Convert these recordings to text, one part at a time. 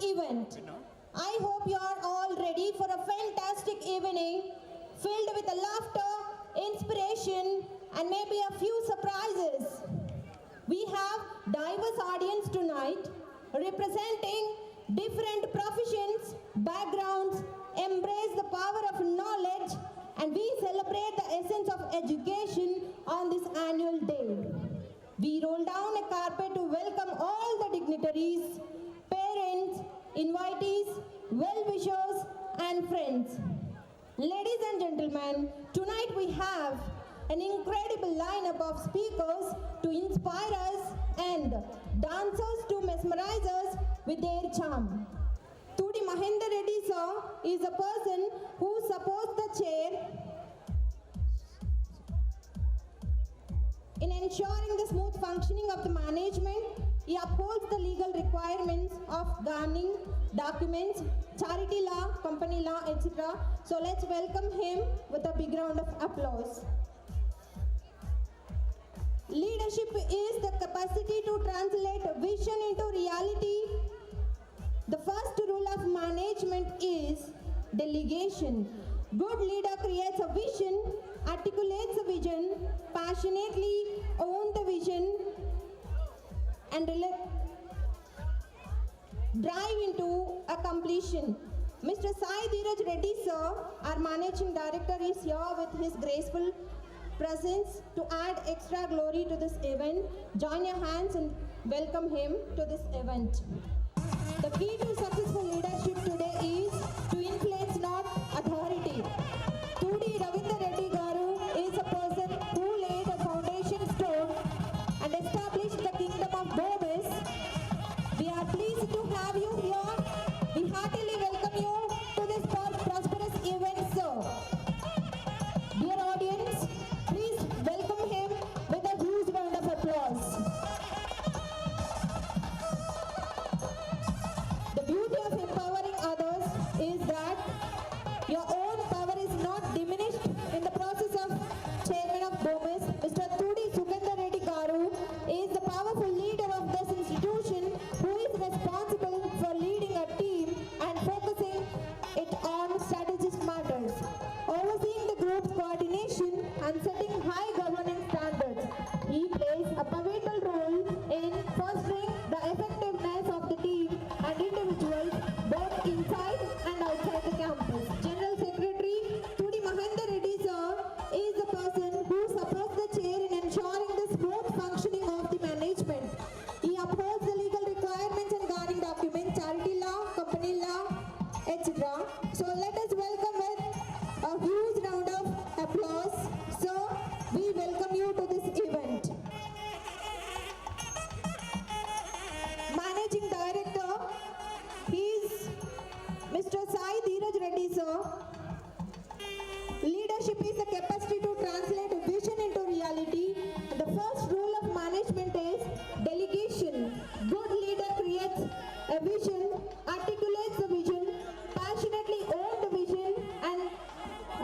event. I hope you are all ready for a fantastic evening filled with laughter, inspiration, and maybe a few surprises. We have diverse audience tonight representing different professions, backgrounds, embrace the power of knowledge, and we celebrate the essence of education on this annual day. We roll down a carpet to welcome all the dignitaries, parents, invitees, well-wishers, and friends. Ladies and gentlemen, tonight we have an incredible lineup of speakers to inspire us and dancers to mesmerize us with their charm. Tudi Mahendra Reddy sir is a person who supports the chair in ensuring the smooth functioning of the management. He upholds the legal requirements of governing documents, charity law, company law, etc. So let's welcome him with a big round of applause. Leadership is the capacity to translate vision into reality. The first rule of management is delegation. Good leader creates a vision, articulates the vision, passionately owns the vision, and drive into a completion. Mr. Sai Dheeraj Reddy sir, our managing director, is here with his graceful presence to add extra glory to this event. Join your hands and welcome him to this event. The key to successful leadership today is to influence, not authority. Tudi Ravindra Reddy Garu is a person who laid a foundation stone and established the kingdom of Bombas. We are pleased to have you here. We heartily welcome you to this prosperous event, sir. Dear audience, please welcome him with a huge round of applause. The beauty of empowering others is that your own power is not diminished in the process of chairman of Bombas. Mr. Tudi Sugandha Reddy Garu is the powerful leader of this institution who is responsible for leading a team and focusing it on strategic matters, overseeing the group's coordination and setting high governance standards. He plays a pivotal role in fostering the effectiveness of the team and individuals both inside and outside the campus. General Secretary Tudi Mahendra Reddy sir is the person who supports the chair in ensuring the smooth functioning of the management. He upholds the legal requirements and governing documents, charity law, company law, etc. So let us welcome with a huge round of applause. So we welcome you to this event. Managing Director, he is Mr. Sai Dheeraj Reddy sir. Leadership is the capacity to translate a vision into reality. The first rule of management is delegation. Good leader creates a vision, articulates the vision, passionately owns the vision, and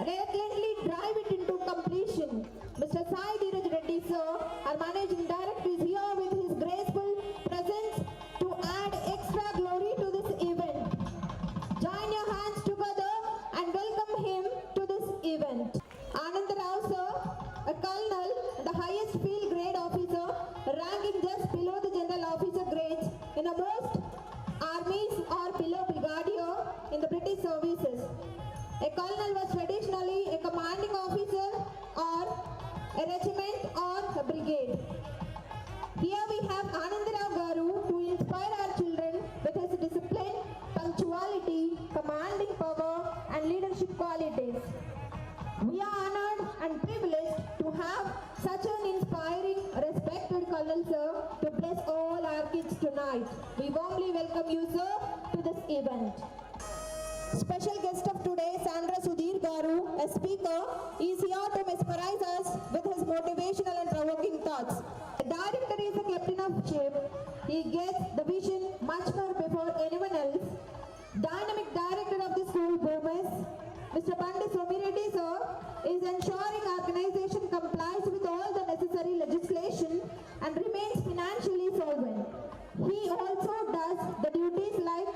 relentlessly drive it into completion. Mr. Sai Dheeraj Reddy sir, our managing director, is here with his graceful presence to add extra glory to this event. Join your hands together and welcome him to this event. Anand Rao sir, a colonel, the highest field grade officer, ranking just below the general officer grades in a most armies or below brigadier in the British services. A colonel was traditionally a commanding officer or a regiment or a brigade. Here we have Anand Rao Garu to inspire our children with his discipline, punctuality, commanding power, and leadership qualities. We are honored and privileged to have such an inspiring, respected Colonel sir to bless all our kids tonight. We warmly welcome you, sir, to this event. Special guest of today, Sandra Sudhir Garu, a speaker, is here to mesmerize us with his motivational and provoking thoughts. The director is the captain of ship. He gets the vision much more before anyone else. Dynamic director of the school, Bombas, Mr. Pandit Somireddy sir, is ensuring organization complies with all the necessary legislation and remains financially solvent. He also does the duties like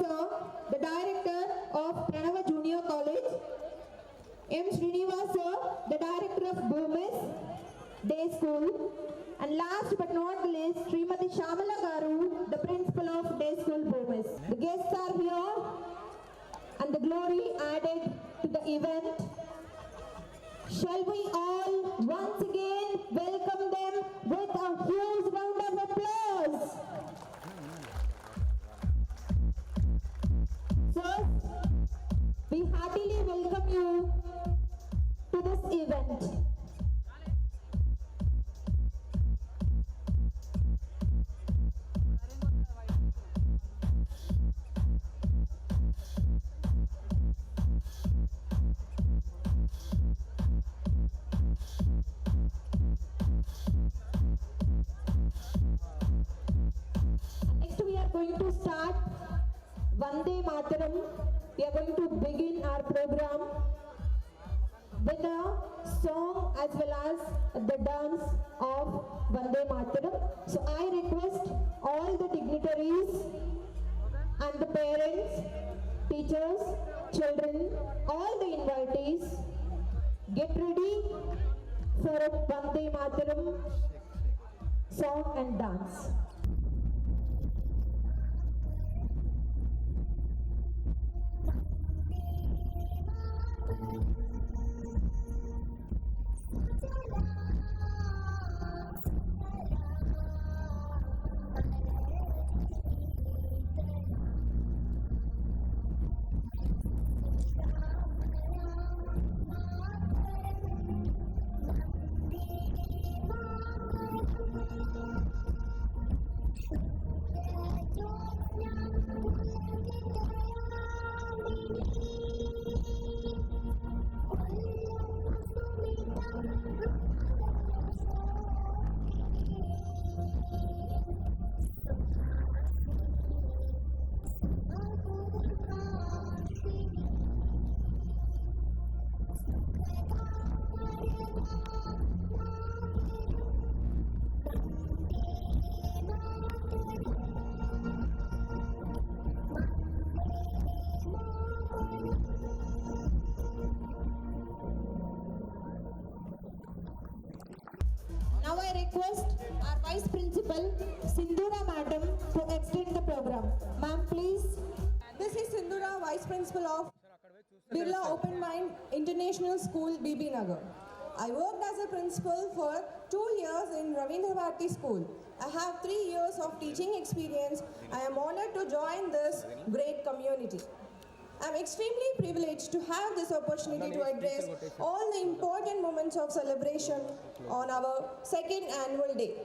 Sir, the Director of Pranava Junior College. M. Srinivas Sir, the Director of Bomis Day School. And last but not least, Srimati Shamala Garu, the Principal of Day School Bomis. The guests are here and the glory added to the event. Shall we all once again welcome them with a huge round of applause? Sir, we heartily welcome you to this event. Next we are going to start Vande Mataram. We are going to begin our program with a song as well as the dance of Vande Mataram. So I request all the dignitaries and the parents, teachers, children, all the invitees, get ready for a Vande Mataram song and dance. Now I request our Vice Principal, Sindhura Madam, to extend the program. Ma'am, please. This is Sindhura, Vice Principal of Birla Open Mind International School, BB Nagar. I worked as a principal for 2 years in Ravindra Bharati School. I have 3 years of teaching experience. I am honored to join this great community. I am extremely privileged to have this opportunity to address all the important moments of celebration on our second annual day.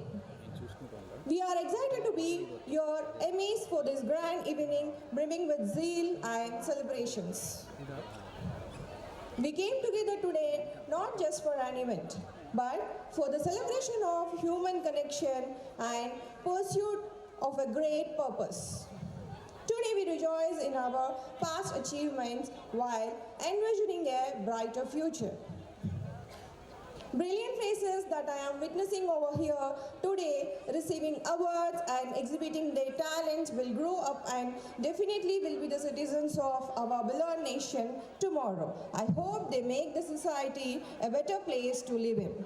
We are excited to be your MEs for this grand evening brimming with zeal and celebrations. We came together today not just for an event, but for the celebration of human connection and pursuit of a great purpose. Today we rejoice in our past achievements while envisioning a brighter future. Brilliant faces that I am witnessing over here today receiving awards and exhibiting their talents will grow up and definitely will be the citizens of our beloved nation tomorrow. I hope they make the society a better place to live in.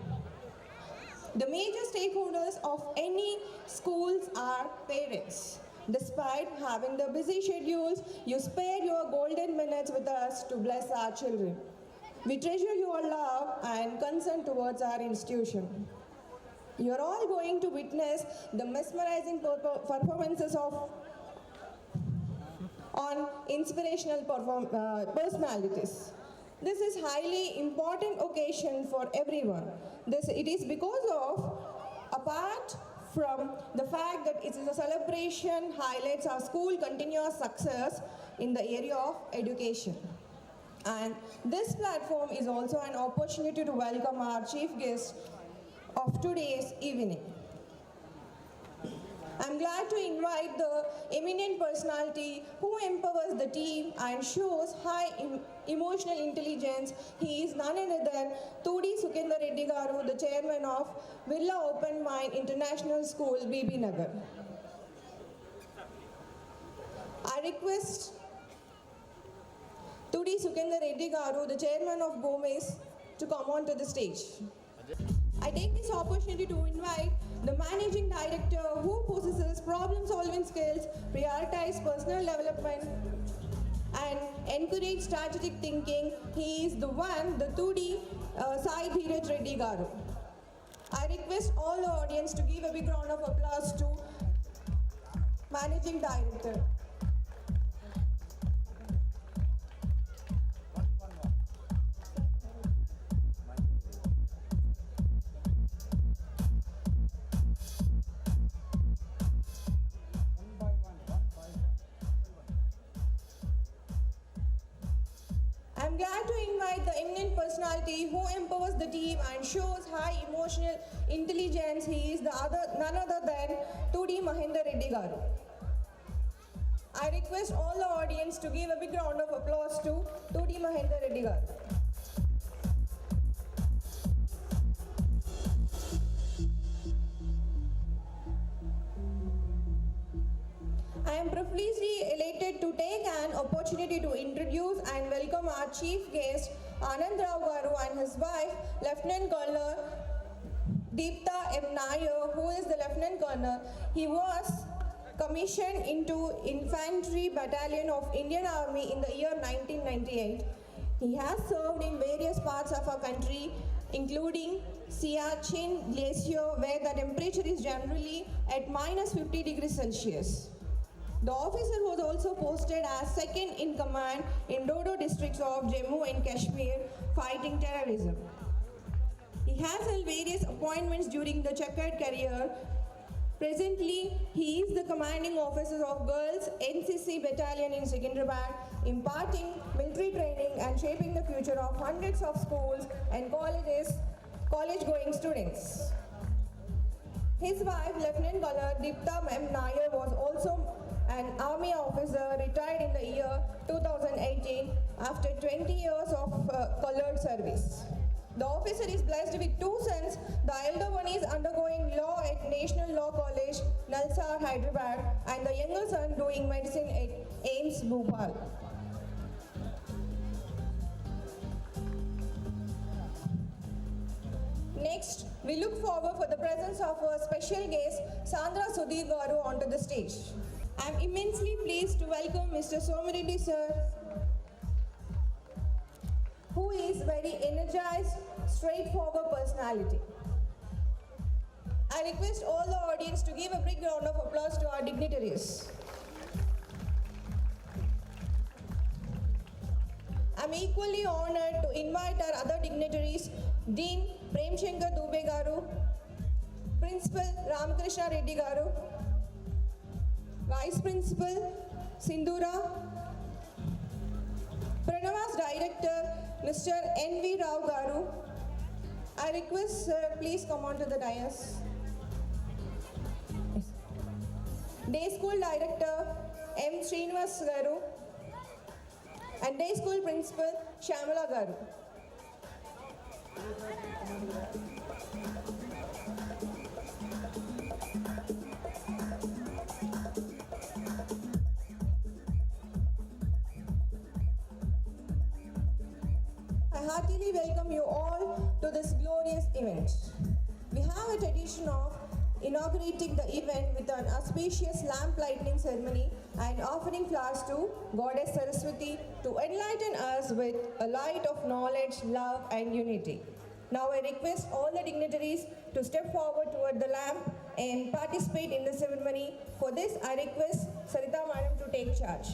The major stakeholders of any schools are parents. Despite having the busy schedules, you spare your golden minutes with us to bless our children. We treasure your love and concern towards our institution. You are all going to witness the mesmerizing performances on inspirational personalities. This is highly important occasion for everyone. It is because of, apart from the fact that it is a celebration highlights our school continuous success in the area of education. And this platform is also an opportunity to welcome our chief guest of today's evening. I'm glad to invite the eminent personality who empowers the team and shows high emotional intelligence. He is none other than Todi Sukendra Reddy Garu, the chairman of Birla Open Mind International School, BB Nagar. I request Tudi Sukendra Reddy Garu, the chairman of GOMES, to come on to the stage. I take this opportunity to invite the managing director who possesses problem-solving skills, prioritize personal development, and encourage strategic thinking. He is the one, the Tudi Sai Dheeraj Reddy Garu. I request all the audience to give a big round of applause to managing director. I'm glad to invite the eminent personality who empowers the team and shows high emotional intelligence. He is none other than Tudi Mahendra Reddy Garu. I request all the audience to give a big round of applause to Tudi Mahendra Reddy Garu. I am privileged elated to take an opportunity to introduce and welcome our chief guest Anand Rao Garu and his wife Lieutenant Colonel Deepta M. Nair, who is the Lieutenant Colonel. He was commissioned into Infantry Battalion of Indian Army in the year 1998. He has served in various parts of our country, including Siachen Glacier, where the temperature is generally at minus 50 degrees Celsius. The officer was also posted as second in command in Dodo districts of Jammu and Kashmir, fighting terrorism. He has held various appointments during the checkered career. Presently, he is the commanding officer of Girls NCC Battalion in Secunderabad, imparting military training and shaping the future of hundreds of schools and college-going students. His wife, Lieutenant Colonel Deepta M. Nair, was also an army officer retired in the year 2018 after 20 years of colored service. The officer is blessed with two sons. The elder one is undergoing law at National Law College, Nalsar, Hyderabad, and the younger son doing medicine at AIIMS, Bhopal. Next, we look forward for the presence of our special guest, Sandra Sudhir Garu, onto the stage. I am immensely pleased to welcome Mr. Somireddy sir, who is very energized, straightforward personality. I request all the audience to give a big round of applause to our dignitaries. I am equally honored to invite our other dignitaries, Dean Prem Shankar Dubey Garu, Principal Ramakrishna Reddy Garu, Vice Principal Sindhura, Pranavas Director Mr. N.V. Rao Garu. I request sir, please come on to the dais. Yes. Day School Director M. Srinivas Garu and Day School Principal Shamala Garu. I heartily welcome you all to this glorious event. We have a tradition of inaugurating the event with an auspicious lamp lighting ceremony and offering flowers to Goddess Saraswati to enlighten us with a light of knowledge, love and unity. Now I request all the dignitaries to step forward toward the lamp and participate in the ceremony. For this, I request Sarita Madam to take charge.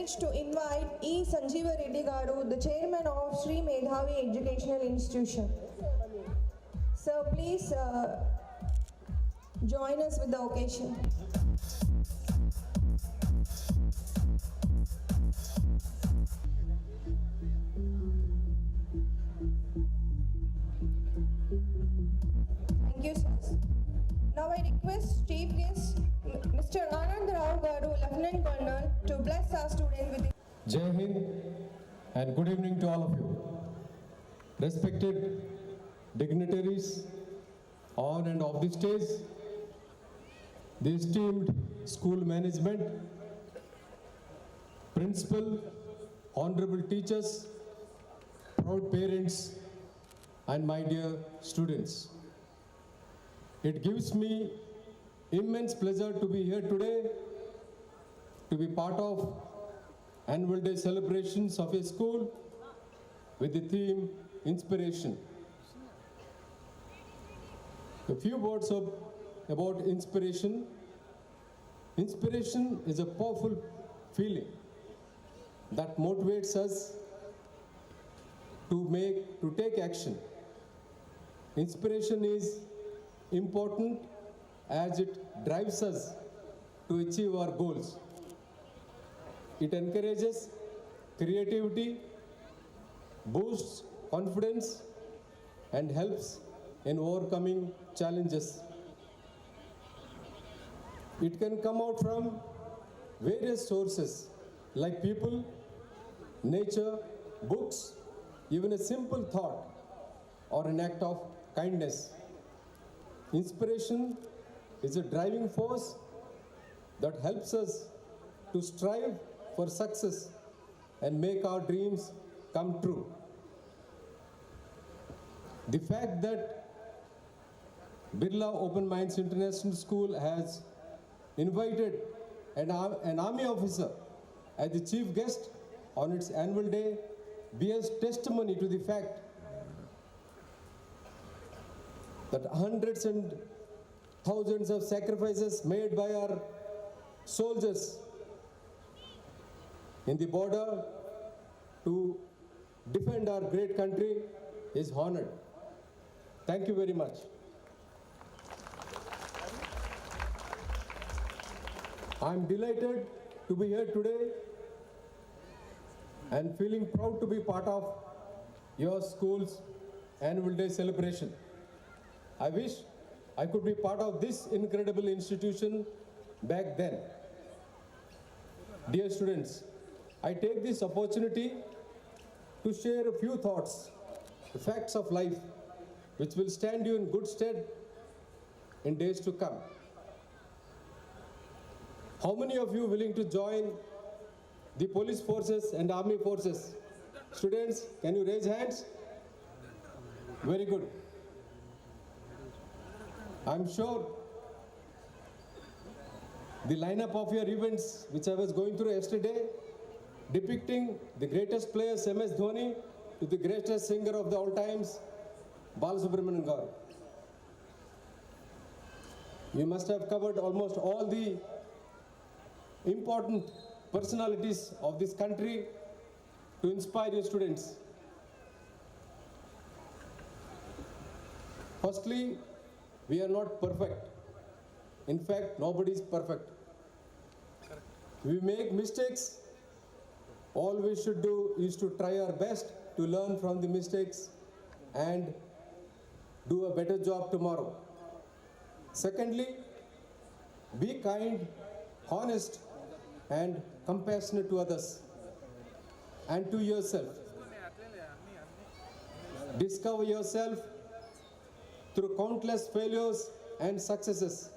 privileged to invite E. Sanjeeva Reddy Garu, the chairman of Sri Medhavi Educational Institution. Sir, please join us with the occasion. Thank you, sir. Now I request Chief Guest, Mr. Anand Rao Garu, Lieutenant Colonel, to bless our student with Jai Hind and good evening to all of you. Respected dignitaries on and off the stage, the esteemed school management, principal, honorable teachers, proud parents, and my dear students. It gives me immense pleasure to be here today to be part of annual day celebrations of a school with the theme inspiration. A few words about inspiration. Inspiration is a powerful feeling that motivates us to take action. Inspiration is important as it drives us to achieve our goals. It encourages creativity, boosts confidence, and helps in overcoming challenges. It can come out from various sources like people, nature, books, even a simple thought or an act of kindness. Inspiration is a driving force that helps us to strive for success and make our dreams come true. The fact that Birla Open Minds International School has invited an army officer as the chief guest on its annual day bears testimony to the fact that hundreds and thousands of sacrifices made by our soldiers in the border to defend our great country is honored. Thank you very much. I'm delighted to be here today and feeling proud to be part of your school's annual day celebration. I wish I could be part of this incredible institution back then. Dear students, I take this opportunity to share a few thoughts, the facts of life, which will stand you in good stead in days to come. How many of you willing to join the police forces and army forces? Students, can you raise hands? Very good. I'm sure the lineup of your events, which I was going through yesterday, depicting the greatest players, MS Dhoni, to the greatest singer of the all times, Balasubramanian Garu. You must have covered almost all the important personalities of this country to inspire your students. Firstly, we are not perfect. In fact, nobody is perfect. We make mistakes. All we should do is to try our best to learn from the mistakes and do a better job tomorrow. Secondly, be kind, honest, and compassionate to others and to yourself. Discover yourself through countless failures and successes.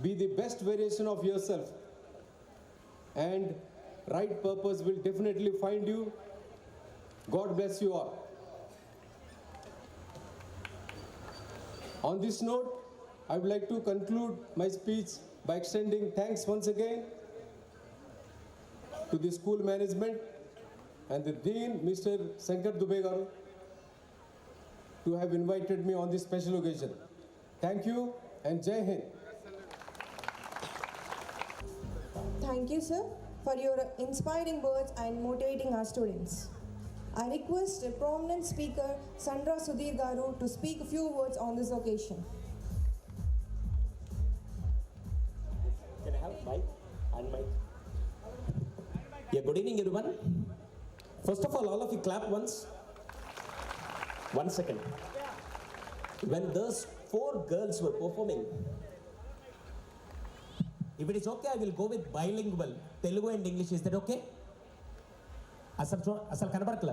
Be the best variation of yourself, and right purpose will definitely find you. God bless you all. On this note, I would like to conclude my speech by extending thanks once again to the school management and the Dean, Mr. Shankar Dubey Garu, to have invited me on this special occasion. Thank you and Jai Hind. Thank you, sir. for your inspiring words and motivating our students. I request a prominent speaker, Sandra Sudhir Garu, to speak a few words on this occasion. Can I have mic and mic? Yeah, good evening everyone. First of all of you clap once. 1 second. When those 4 girls were performing, if it is okay, I will go with bilingual, Telugu and English. Is that okay? అసలు కనబడట్లా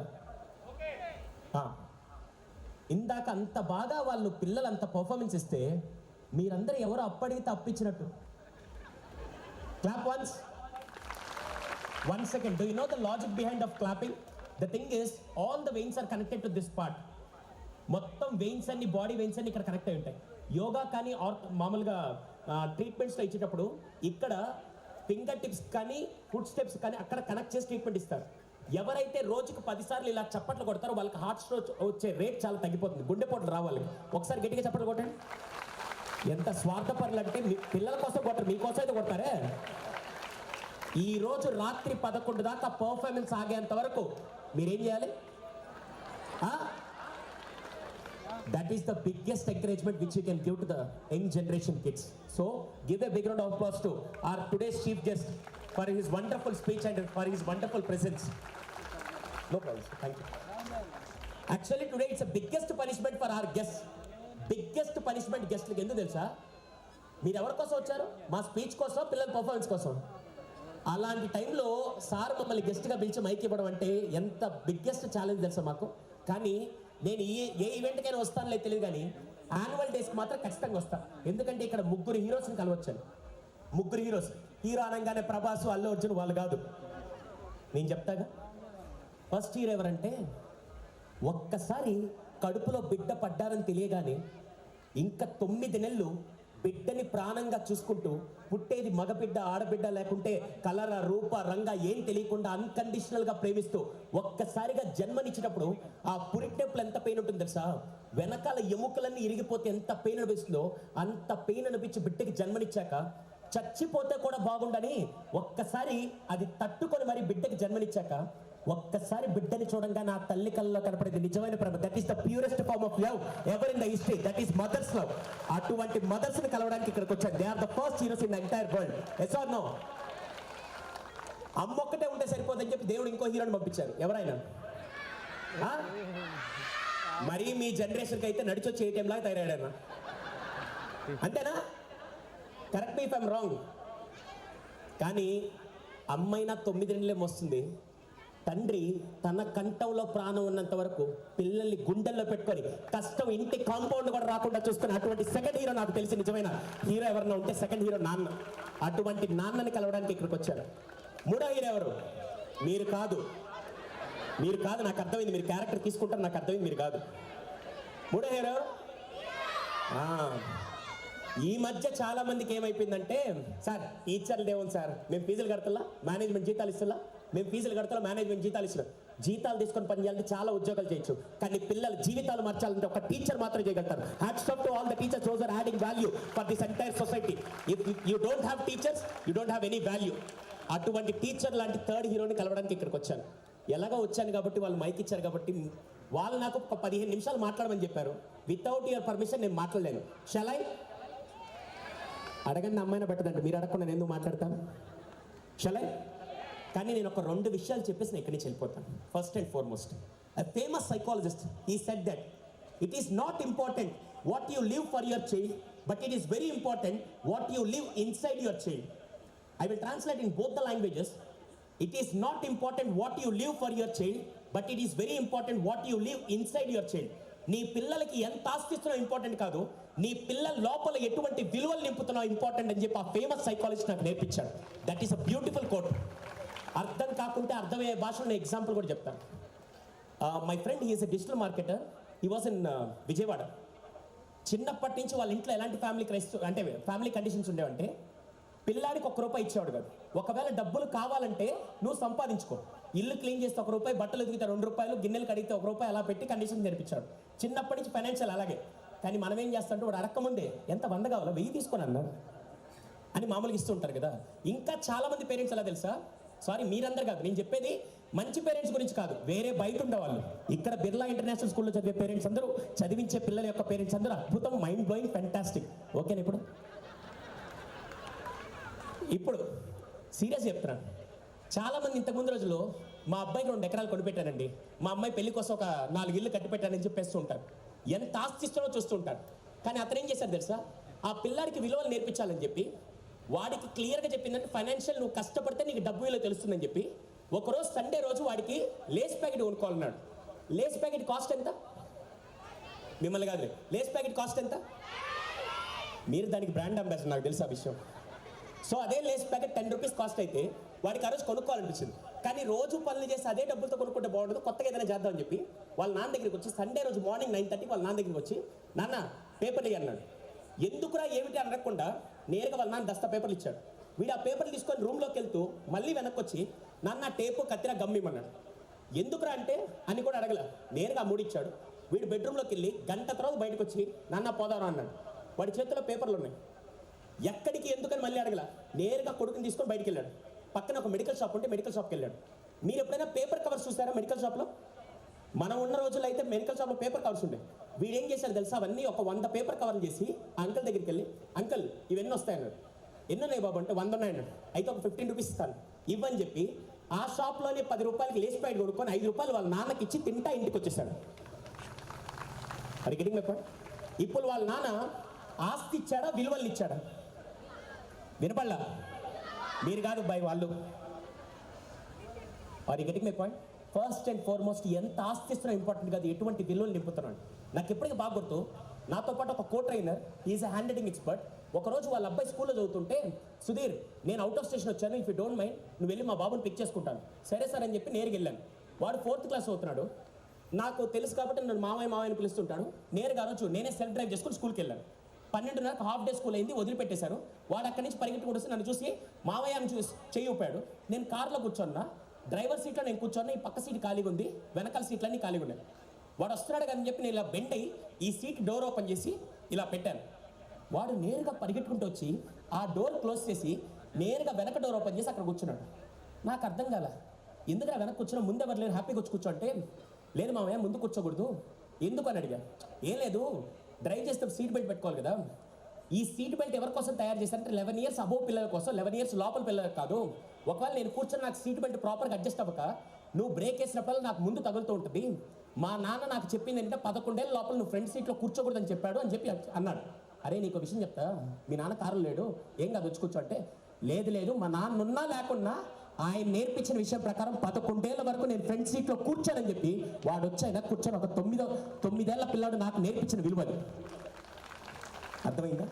ఇందాక అంత బాగా వాళ్ళు పిల్లలు అంత performance ఇస్తే మీరందరూ ఎవరో అప్పడిగితే అప్పించినట్టు. Clap once. 1 second. Do you know the logic behind of clapping? The thing is, all the veins are connected to this part. మొత్తం వెయిన్స్ అన్ని బాడీ వెయిన్స్ అన్ని ఇక్కడ కనెక్ట్ అయి ఉంటాయి. యోగా కానీ మామూలుగా ట్రీట్మెంట్స్లో ఇచ్చేటప్పుడు ఇక్కడ ఫింగర్ టిప్స్ కానీ ఫుట్ స్టెప్స్ కానీ అక్కడ కనెక్ట్ చేసి ట్రీట్మెంట్ ఇస్తారు. ఎవరైతే రోజుకు 10 సార్లు ఇలా చప్పట్లు కొడతారో వాళ్ళకి హార్ట్ స్ట్రోక్ వచ్చే రేట్ చాలా తగ్గిపోతుంది. గుండెపోట్లు రావాలి. ఒకసారి గట్టిగా చప్పట్లు కొట్టండి. ఎంత స్వార్థపరులు అంటే మీ పిల్లల కోసం కొట్టరు, మీకోసం అయితే కొడతారే. ఈ రోజు రాత్రి 11 దాకా పర్ఫార్మెన్స్ ఆగేంత వరకు మీరేం చేయాలి? That is the biggest encouragement which you can give to the young generation kids. So give a big round of applause to our today's chief guest for his wonderful speech and for his wonderful presence. No problem. Thank you. Actually today it's the biggest punishment for our guests. Biggest punishment guest లకు ఎందుకు తెలుసా? మీరు ఎవరి కోసం వచ్చారు? మా speech కోసం, పిల్లల పర్ఫార్మెన్స్ కోసం. అలాంటి టైంలో సార్ మమ్మల్ని గెస్ట్గా పిలిచి మైక్ ఇవ్వడం అంటే ఎంత బిగ్గెస్ట్ ఛాలెంజ్ తెలుసా మాకు. కానీ నేను ఏ ఈవెంట్కైనా వస్తానులే తెలియదు, కానీ యాన్యువల్ డేస్కి మాత్రం ఖచ్చితంగా వస్తాను. ఎందుకంటే ఇక్కడ 3 హీరోస్ని కలవచ్చాను. 3 హీరోస్. హీరో అనగానే ప్రభాస్, అల్లు అర్జున్ వాళ్ళు కాదు. నేను చెప్తాగా. ఫస్ట్ హీరో ఎవరంటే, ఒక్కసారి కడుపులో బిడ్డ పడ్డారని తెలియగానే ఇంకా 9 నెలలు బిడ్డని ప్రాణంగా చూసుకుంటూ, పుట్టేది మగబిడ్డ ఆడబిడ్డ లేకుంటే కలర రూప రంగ ఏం తెలియకుండా అన్కండిషనల్గా ప్రేమిస్తూ ఒక్కసారిగా జన్మనిచ్చినప్పుడు ఆ పురిటెప్పులు ఎంత పెయిన్ ఉంటుంది తెలుసా? వెనకాల ఎముకలన్నీ ఇరిగిపోతే ఎంత పెయిన్ అనిపిస్తుందో అంత పెయిన్ అనిపించి బిడ్డకి జన్మనిచ్చాక చచ్చిపోతే కూడా బాగుండని ఒక్కసారి అది తట్టుకొని మరి బిడ్డకి జన్మనిచ్చాక ఒక్కసారి బిడ్డని చూడంగా నా తల్లి కళ్ళలో కనపడేది నిజమైన ప్రేమ. That is the purest form of love ever in the history. That is mother's love. అటువంటి మదర్స్ ని కలవడానికి ఇక్కడికి వచ్చాను. They are the first heroes in the entire world. Yes or no? అమ్మ ఒక్కటే ఉంటే సరిపోదని చెప్పి దేవుడు ఇంకో హీరోని పంపించారు. ఎవరైనా మరి మీ జనరేషన్కి అయితే నడిచొచ్చి ఏ టైంలాగా తయారయ్యాడన్నా, అంతేనా? Correct me if I'm wrong. కానీ అమ్మైనా 9 నెలలే మోస్తుంది. తండ్రి తన కంఠంలో ప్రాణం ఉన్నంత వరకు పిల్లల్ని గుండెల్లో పెట్టుకొని కష్టం ఇంటి కాంపౌండ్ కూడా రాకుండా చూసుకుని అటువంటి సెకండ్ హీరో నాకు తెలిసి నిజమైన హీరో ఎవరన్నా ఉంటే సెకండ్ హీరో నాన్న. అటువంటి నాన్నని కలవడానికి ఇక్కడికి వచ్చారు. 3వ హీరో ఎవరు? మీరు కాదు. నాకు అర్థమైంది. మీరు క్యారెక్టర్ తీసుకుంటారు, నాకు అర్థమైంది. మీరు కాదు. 3వ హీరో ఈ మధ్య చాలా మందికి ఏమైపోయిందంటే, సార్ టీచర్లు దేవుంది సార్, మేము ఫీజులు కడతలా, మేనేజ్మెంట్ జీతాలు ఇస్తున్నా, మేము ఫీజులు కడతలా, మేనేజ్మెంట్ జీతాలు ఇస్తున్నాం. జీతాలు తీసుకొని పని చేయాలంటే చాలా ఉద్యోగాలు చేయొచ్చు, కానీ పిల్లల జీవితాలు మార్చాలంటే ఒక టీచర్ మాత్రం చేయగలుగుతారు. Hats off to all the teachers whose are adding value for this entire society. If you don't have teachers, you don't have any value. అటువంటి టీచర్ లాంటి 3rd హీరోని కలవడానికి ఇక్కడికి వచ్చాను. ఎలాగో వచ్చాను కాబట్టి వాళ్ళు మైక్ ఇచ్చారు కాబట్టి వాళ్ళు నాకు ఒక 15 నిమిషాలు మాట్లాడమని చెప్పారు. వితౌట్ యువర్ పర్మిషన్ నేను మాట్లాడలేను. Shall I? అడగండి, అమ్మాయినా పెట్టదంటే మీరు అడగకుండా నేను ఎందుకు మాట్లాడతాను? షలై? కానీ నేను ఒక 2 విషయాలు చెప్పేసి నేను ఇక్కడి నుంచి వెళ్ళిపోతాను. First and foremost, a famous psychologist, he said that it is not important what you live for your child, but it is very important what you live inside your child. I will translate in both the languages. It is not important what you live for your child, but it is very important what you live inside your child. నీ పిల్లలకి ఎంత ఆస్తిస్తున్నావు important కాదు, నీ పిల్లల లోపల ఎటువంటి విలువలు నింపుతున్నావు important అని చెప్పి ఆ ఫేమస్ సైకాలజిస్ట్ నాకు నేర్పించాడు. That is a beautiful quote. అర్థం కాకుంటే అర్థమయ్యే భాషలో నేను ఎగ్జాంపుల్ కూడా చెప్తాను. My friend he is a digital marketer. He was in Vijayawada. చిన్నప్పటి నుంచి వాళ్ళ ఇంట్లో ఎలాంటి ఫ్యామిలీ కండిషన్స్ ఉండేవంటే, పిల్లాడికి ₹1 ఇచ్చేవాడు కాదు. ఒకవేళ డబ్బులు కావాలంటే నువ్వు సంపాదించుకో, ఇల్లు క్లీన్ చేస్తే ₹1, బట్టలు ఎదిగితే ₹2, గిన్నెలు కడిగితే ₹1 అలా పెట్టి కండిషన్ నేర్పించాడు. చిన్నప్పటి నుంచి ఫైనాన్షియల్ అలాగే. కానీ మనం ఏం చేస్తామంటే వాడు అడక్కముందే ఎంత 100 కావాలో 1000 తీసుకొని అన్నారు అని మామూలుగా ఇస్తూ ఉంటారు కదా. ఇంకా చాలామంది పేరెంట్స్ ఎలా తెలుసా, సారీ మీరందరు కాదు, నేను చెప్పేది మంచి పేరెంట్స్ గురించి కాదు, వేరే బయట ఉండేవాళ్ళు. ఇక్కడ బిర్లా ఇంటర్నేషనల్ స్కూల్లో చదివే పేరెంట్స్ అందరూ, చదివించే పిల్లల యొక్క పేరెంట్స్ అందరూ అద్భుతం, మైండ్ బ్లోయింగ్, ఫెంటాస్టిక్. ఓకేనా? ఇప్పుడు సీరియస్ చెప్తున్నాను. చాలామంది ఇంతకుముందు రోజుల్లో మా అబ్బాయికి 2 ఎకరాలు కొనిపెట్టానండి, మా అమ్మాయి పెళ్లి కోసం ఒక 4 ఇళ్ళు కట్టి పెట్టానని చెప్పేస్తూ ఉంటారు. ఎంత ఆస్తి ఇస్తానో చూస్తూ ఉంటారు. కానీ అతను ఏం చేశారు తెలుసా? ఆ పిల్లాడికి విలువలు నేర్పించాలని చెప్పి వాడికి క్లియర్గా చెప్పిందంటే ఫైనాన్షియల్ నువ్వు కష్టపడితే నీకు డబ్బు విలువ తెలుస్తుందని చెప్పి ఒకరోజు సండే రోజు వాడికి లేస్ ప్యాకెట్ కొనుక్కోవాలన్నాడు. లేస్ ప్యాకెట్ కాస్ట్ ఎంత? మిమ్మల్ని కాదు, లేస్ ప్యాకెట్ కాస్ట్ ఎంత? మీరు దానికి బ్రాండ్ అంబాసిడర్, నాకు తెలుసు ఆ విషయం. సో అదే లేస్ ప్యాకెట్ 10 రూపీస్ కాస్ట్ అయితే వాడికి ఆ రోజు కొనుక్కోవాలనిపించింది. కానీ రోజు పనులు చేసి అదే డబ్బులతో కొనుక్కుంటే బాగుంటుంది, కొత్తగా ఏదైనా చేద్దామని చెప్పి వాళ్ళ నాన్న దగ్గరికి వచ్చి సండే రోజు మార్నింగ్ 9:30 వాళ్ళ నాన్న దగ్గరికి వచ్చి, నాన్న పేపర్లు ఇయ్యి అన్నాడు. ఎందుకురా ఏమిటి అని అడగకుండా నేరుగా వాళ్ళ నాన్న దస్తా పేపర్లు ఇచ్చాడు. వీడు ఆ పేపర్లు తీసుకొని రూమ్లోకి వెళ్తూ మళ్ళీ వెనక్కి వచ్చి, నాన్న టేపు కత్తిరా గమ్మిమన్నాడు. ఎందుకురా అంటే అని కూడా అడగల, నేరుగా 3 ఇచ్చాడు. వీడు బెడ్రూమ్లోకి వెళ్ళి గంట తర్వాత బయటకు వచ్చి, నాన్న పోదారా అన్నాడు. వాడి చేతిలో పేపర్లు ఉన్నాయి. ఎక్కడికి ఎందుకని మళ్ళీ అడగల, నేరుగా కొడుకుని తీసుకొని బయటికి వెళ్ళాడు. పక్కన ఒక మెడికల్ షాప్ ఉంటే మెడికల్ షాప్కి వెళ్ళాడు. మీరు ఎప్పుడైనా పేపర్ కవర్స్ చూసారా మెడికల్ షాప్లో? మనం ఉన్న రోజుల్లో అయితే మెడికల్ షాప్లో పేపర్ కవర్స్ ఉండే. వీడేం చేశారు తెలుసా? అవన్నీ ఒక 100 పేపర్ కవర్లు చేసి అంకుల్ దగ్గరికి వెళ్ళి, అంకుల్ ఇవన్నీ వస్తాయన్నాడు. ఎన్ని ఉన్నాయి బాబు అంటే 100 ఉన్నాయన్నాడు. అయితే ఒక 15 రూపీస్ ఇస్తాను ఇవ్వని చెప్పి ఆ షాప్లోనే 10 రూపాయలకి లేస్ ప్యాకెట్ కొనుక్కొని 5 రూపాయలు వాళ్ళ నాన్నకి ఇచ్చి తింటా ఇంటికి వచ్చేసాడు. అది గెటింగ్ మై పాయింట్. ఇప్పుడు వాళ్ళ నాన్న ఆస్తి ఇచ్చాడా, విలువలు ఇచ్చాడా? వినపడలా? మీరు కాదు బాయ్, వాళ్ళు. అది getting my point. First and foremost ఎంత ఆస్తి ఇస్తున్నా ఇంపార్టెంట్ కాదు, ఎటువంటి విలువలు నింపుతున్నాడు. నాకు ఎప్పటికీ బాగా గుర్తు, నాతో పాటు ఒక co trainer, is handwriting expert. ఒకరోజు వాళ్ళ అబ్బాయి స్కూల్లో చదువుతుంటే, సుధీర్ నేను అవుట్ ఆఫ్ స్టేషన్ వచ్చాను, ఇఫ్ యూ డోంట్ మైండ్ నువ్వు వెళ్ళి మా బాబుని పిక్ చేసుకుంటాను. సరే సార్ అని చెప్పి నేరుగా వెళ్ళాను. వాడు 4th క్లాస్ అవుతున్నాడు. నాకు తెలుసు కాబట్టి నన్ను మామయ్యని పిలుస్తుంటాడు. నేరుగా రోజు నేనే సెల్ఫ్ డ్రైవ్ చేసుకుని స్కూల్కి వెళ్ళాను. 12:30 హాఫ్ డే స్కూల్ అయింది, వదిలిపెట్టేశారు. వాడు అక్కడి నుంచి పరిగెట్టుకుంటూ వస్తే నన్ను చూసి మామయ్య అని చూసి చెయ్యి ఊపాడు. నేను కార్లో కూర్చున్నా, డ్రైవర్ సీట్లో నేను కూర్చోన్నా, ఈ పక్క సీట్ ఖాళీగా ఉంది, వెనకాల సీట్లన్నీ ఖాళీగా ఉన్నాయి. వాడు వస్తున్నాడు కానీ చెప్పి నేను ఇలా బెండ్ అయ్యి ఈ సీట్ డోర్ ఓపెన్ చేసి ఇలా పెట్టాను. వాడు నేరుగా పరిగెట్టుకుంటూ వచ్చి ఆ డోర్ క్లోజ్ చేసి నేరుగా వెనక డోర్ ఓపెన్ చేసి అక్కడ కూర్చున్నాడు. నాకు అర్థం కాల, ఎందుకు వెనక కూర్చున్నా, ముందు ఎవరు లేరు, హ్యాపీగా వచ్చి కూర్చో అంటే, లేదు మామయ్య ముందు కూర్చోకూడదు. ఎందుకు అని అడిగా. ఏం లేదు, డ్రైవ్ చేస్తే సీట్ బెల్ట్ పెట్టుకోవాలి కదా. ఈ సీట్ బెల్ట్ ఎవరి కోసం తయారు చేశారంటే 11 ఇయర్స్ అబోవ్ పిల్లల కోసం, 11 ఇయర్స్ లోపల పిల్లలకు కాదు. ఒకవేళ నేను కూర్చొని నాకు సీట్ బెల్ట్ ప్రాపర్గా అడ్జస్ట్ అవ్వక నువ్వు బ్రేక్ వేసినప్పుడు నాకు ముందు తగులుతూ ఉంటుంది. మా నాన్న నాకు చెప్పింది ఏంటంటే 11 ఏళ్ళ లోపల నువ్వు ఫ్రంట్ సీట్లో కూర్చోకూడదని చెప్పాడు అని చెప్పి అన్నాడు. అరే నీకు విషయం చెప్తా, మీ నాన్న కారులో లేడు, ఏం కాదు వచ్చి కూర్చో అంటే, లేదు మా నాన్న ఉన్నా లేకున్నా ఆయన నేర్పించిన విషయం ప్రకారం 11 ఏళ్ళ వరకు నేను ఫ్రంట్ సీట్లో కూర్చోనని చెప్పి వాడు వచ్చాయినా కూర్చొని ఒక 9 ఏళ్ళ పిల్లాడు నాకు నేర్పించిన విలువది. అర్థమైందా?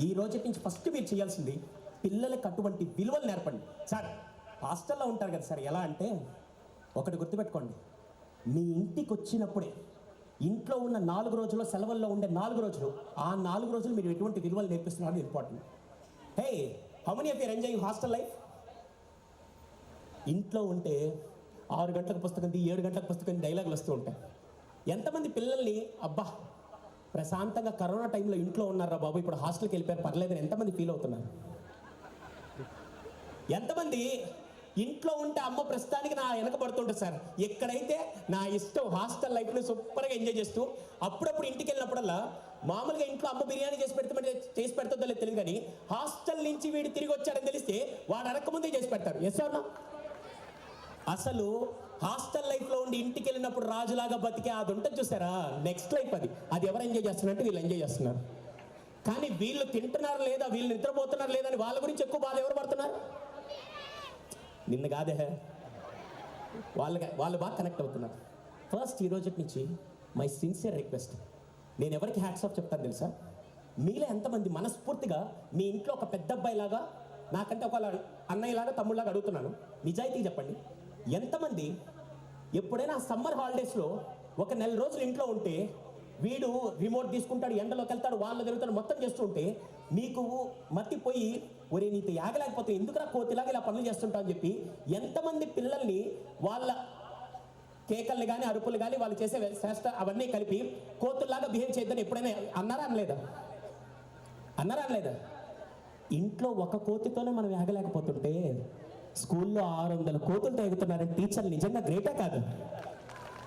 ఈ రోజు నుంచి ఫస్ట్ మీరు చేయాల్సింది పిల్లలకు అటువంటి విలువలు నేర్పండి. సార్ హాస్టల్లో ఉంటారు కదా సార్, ఎలా అంటే ఒకటి గుర్తుపెట్టుకోండి, మీ ఇంటికి వచ్చినప్పుడే ఇంట్లో ఉన్న 4 రోజుల్లో, సెలవుల్లో ఉండే 4 రోజులు, ఆ 4 రోజులు మీరు ఎటువంటి విలువలు నేర్పిస్తున్నారు important. Hey, how many of you are enjoying hostel life? ఇంట్లో ఉంటే 6 గంటలకు పుస్తకం, 7 గంటలకు పుస్తకం, డైలాగులు వస్తూ ఉంటాయి. ఎంతమంది పిల్లల్ని అబ్బా ప్రశాంతంగా కరోనా టైంలో ఇంట్లో ఉన్నారా బాబు, ఇప్పుడు హాస్టల్కి వెళ్ళిపోయారు పర్లేదని ఎంతమంది ఫీల్ అవుతున్నారు? ఎంతమంది ఇంట్లో ఉంటే అమ్మ ప్రస్తుతానికి నా వెనక పడుతుంటుంది సార్, ఎక్కడైతే నా ఇష్టం హాస్టల్ లైఫ్ని సూపర్గా ఎంజాయ్ చేస్తూ, అప్పుడప్పుడు ఇంటికి వెళ్ళినప్పుడల్లా మామూలుగా ఇంట్లో అమ్మ బిర్యానీ చేసి పెడుతుందో లేదు తెలియదు, కానీ హాస్టల్ నుంచి వీడు తిరిగి వచ్చాడని తెలిస్తే వాడు అనకముందే చేసి పెడతారు. ఎస్ అవునా? అసలు హాస్టల్ లైఫ్లో ఉండి ఇంటికి వెళ్ళినప్పుడు రాజులాగా బతికే అది ఉంటుంది చూసారా, నెక్స్ట్ లైఫ్ అది ఎవరు ఎంజాయ్ చేస్తున్నారంటే వీళ్ళు ఎంజాయ్ చేస్తున్నారు. కానీ వీళ్ళు తింటున్నారు లేదా, వీళ్ళు నిద్రపోతున్నారు లేదా అని వాళ్ళ గురించి ఎక్కువ బాధ ఎవరు పడుతున్నారు? నిన్న కాదే, వాళ్ళు బాగా కనెక్ట్ అవుతున్నారు. ఫస్ట్ ఈ రోజు నుంచి మై సిన్సియర్ రిక్వెస్ట్, నేను ఎవరికి హ్యాట్స్ ఆఫ్ చెప్తాను తెలుసా? మీలో ఎంతమంది మనస్ఫూర్తిగా మీ ఇంట్లో ఒక పెద్ద అబ్బాయిలాగా, నాకంటే ఒక అన్నయ్యలాగా తమ్ముళ్ళలాగా అడుగుతున్నాను, నిజాయితీ చెప్పండి, ఎంతమంది ఎప్పుడైనా సమ్మర్ హాలిడేస్లో ఒక 1 నెల రోజులు ఇంట్లో ఉంటే వీడు రిమోట్ తీసుకుంటాడు, ఎండలోకి వెళ్తాడు, వాళ్ళు తిరుగుతాడు, మొత్తం చేస్తూ ఉంటే మీకు మత్తిపోయి ఒరే నీతో యాగలేకపోతే ఎందుకురా కోతిలాగా ఇలా పనులు చేస్తుంటావు అని చెప్పి ఎంతమంది పిల్లల్ని వాళ్ళ కేకల్ని కానీ అరుపులు కానీ వాళ్ళు చేసే శ్రేష్ట అవన్నీ కలిపి కోతుల్లాగా బిహేవ్ చేద్దని ఎప్పుడైనా అన్నారా అనలేదా? ఇంట్లో ఒక కోతితోనే మనం యాగలేకపోతుంటే స్కూల్లో 600 కోతులతో ఎగుతున్నారని టీచర్లు నిజంగా గ్రేటే కాదు?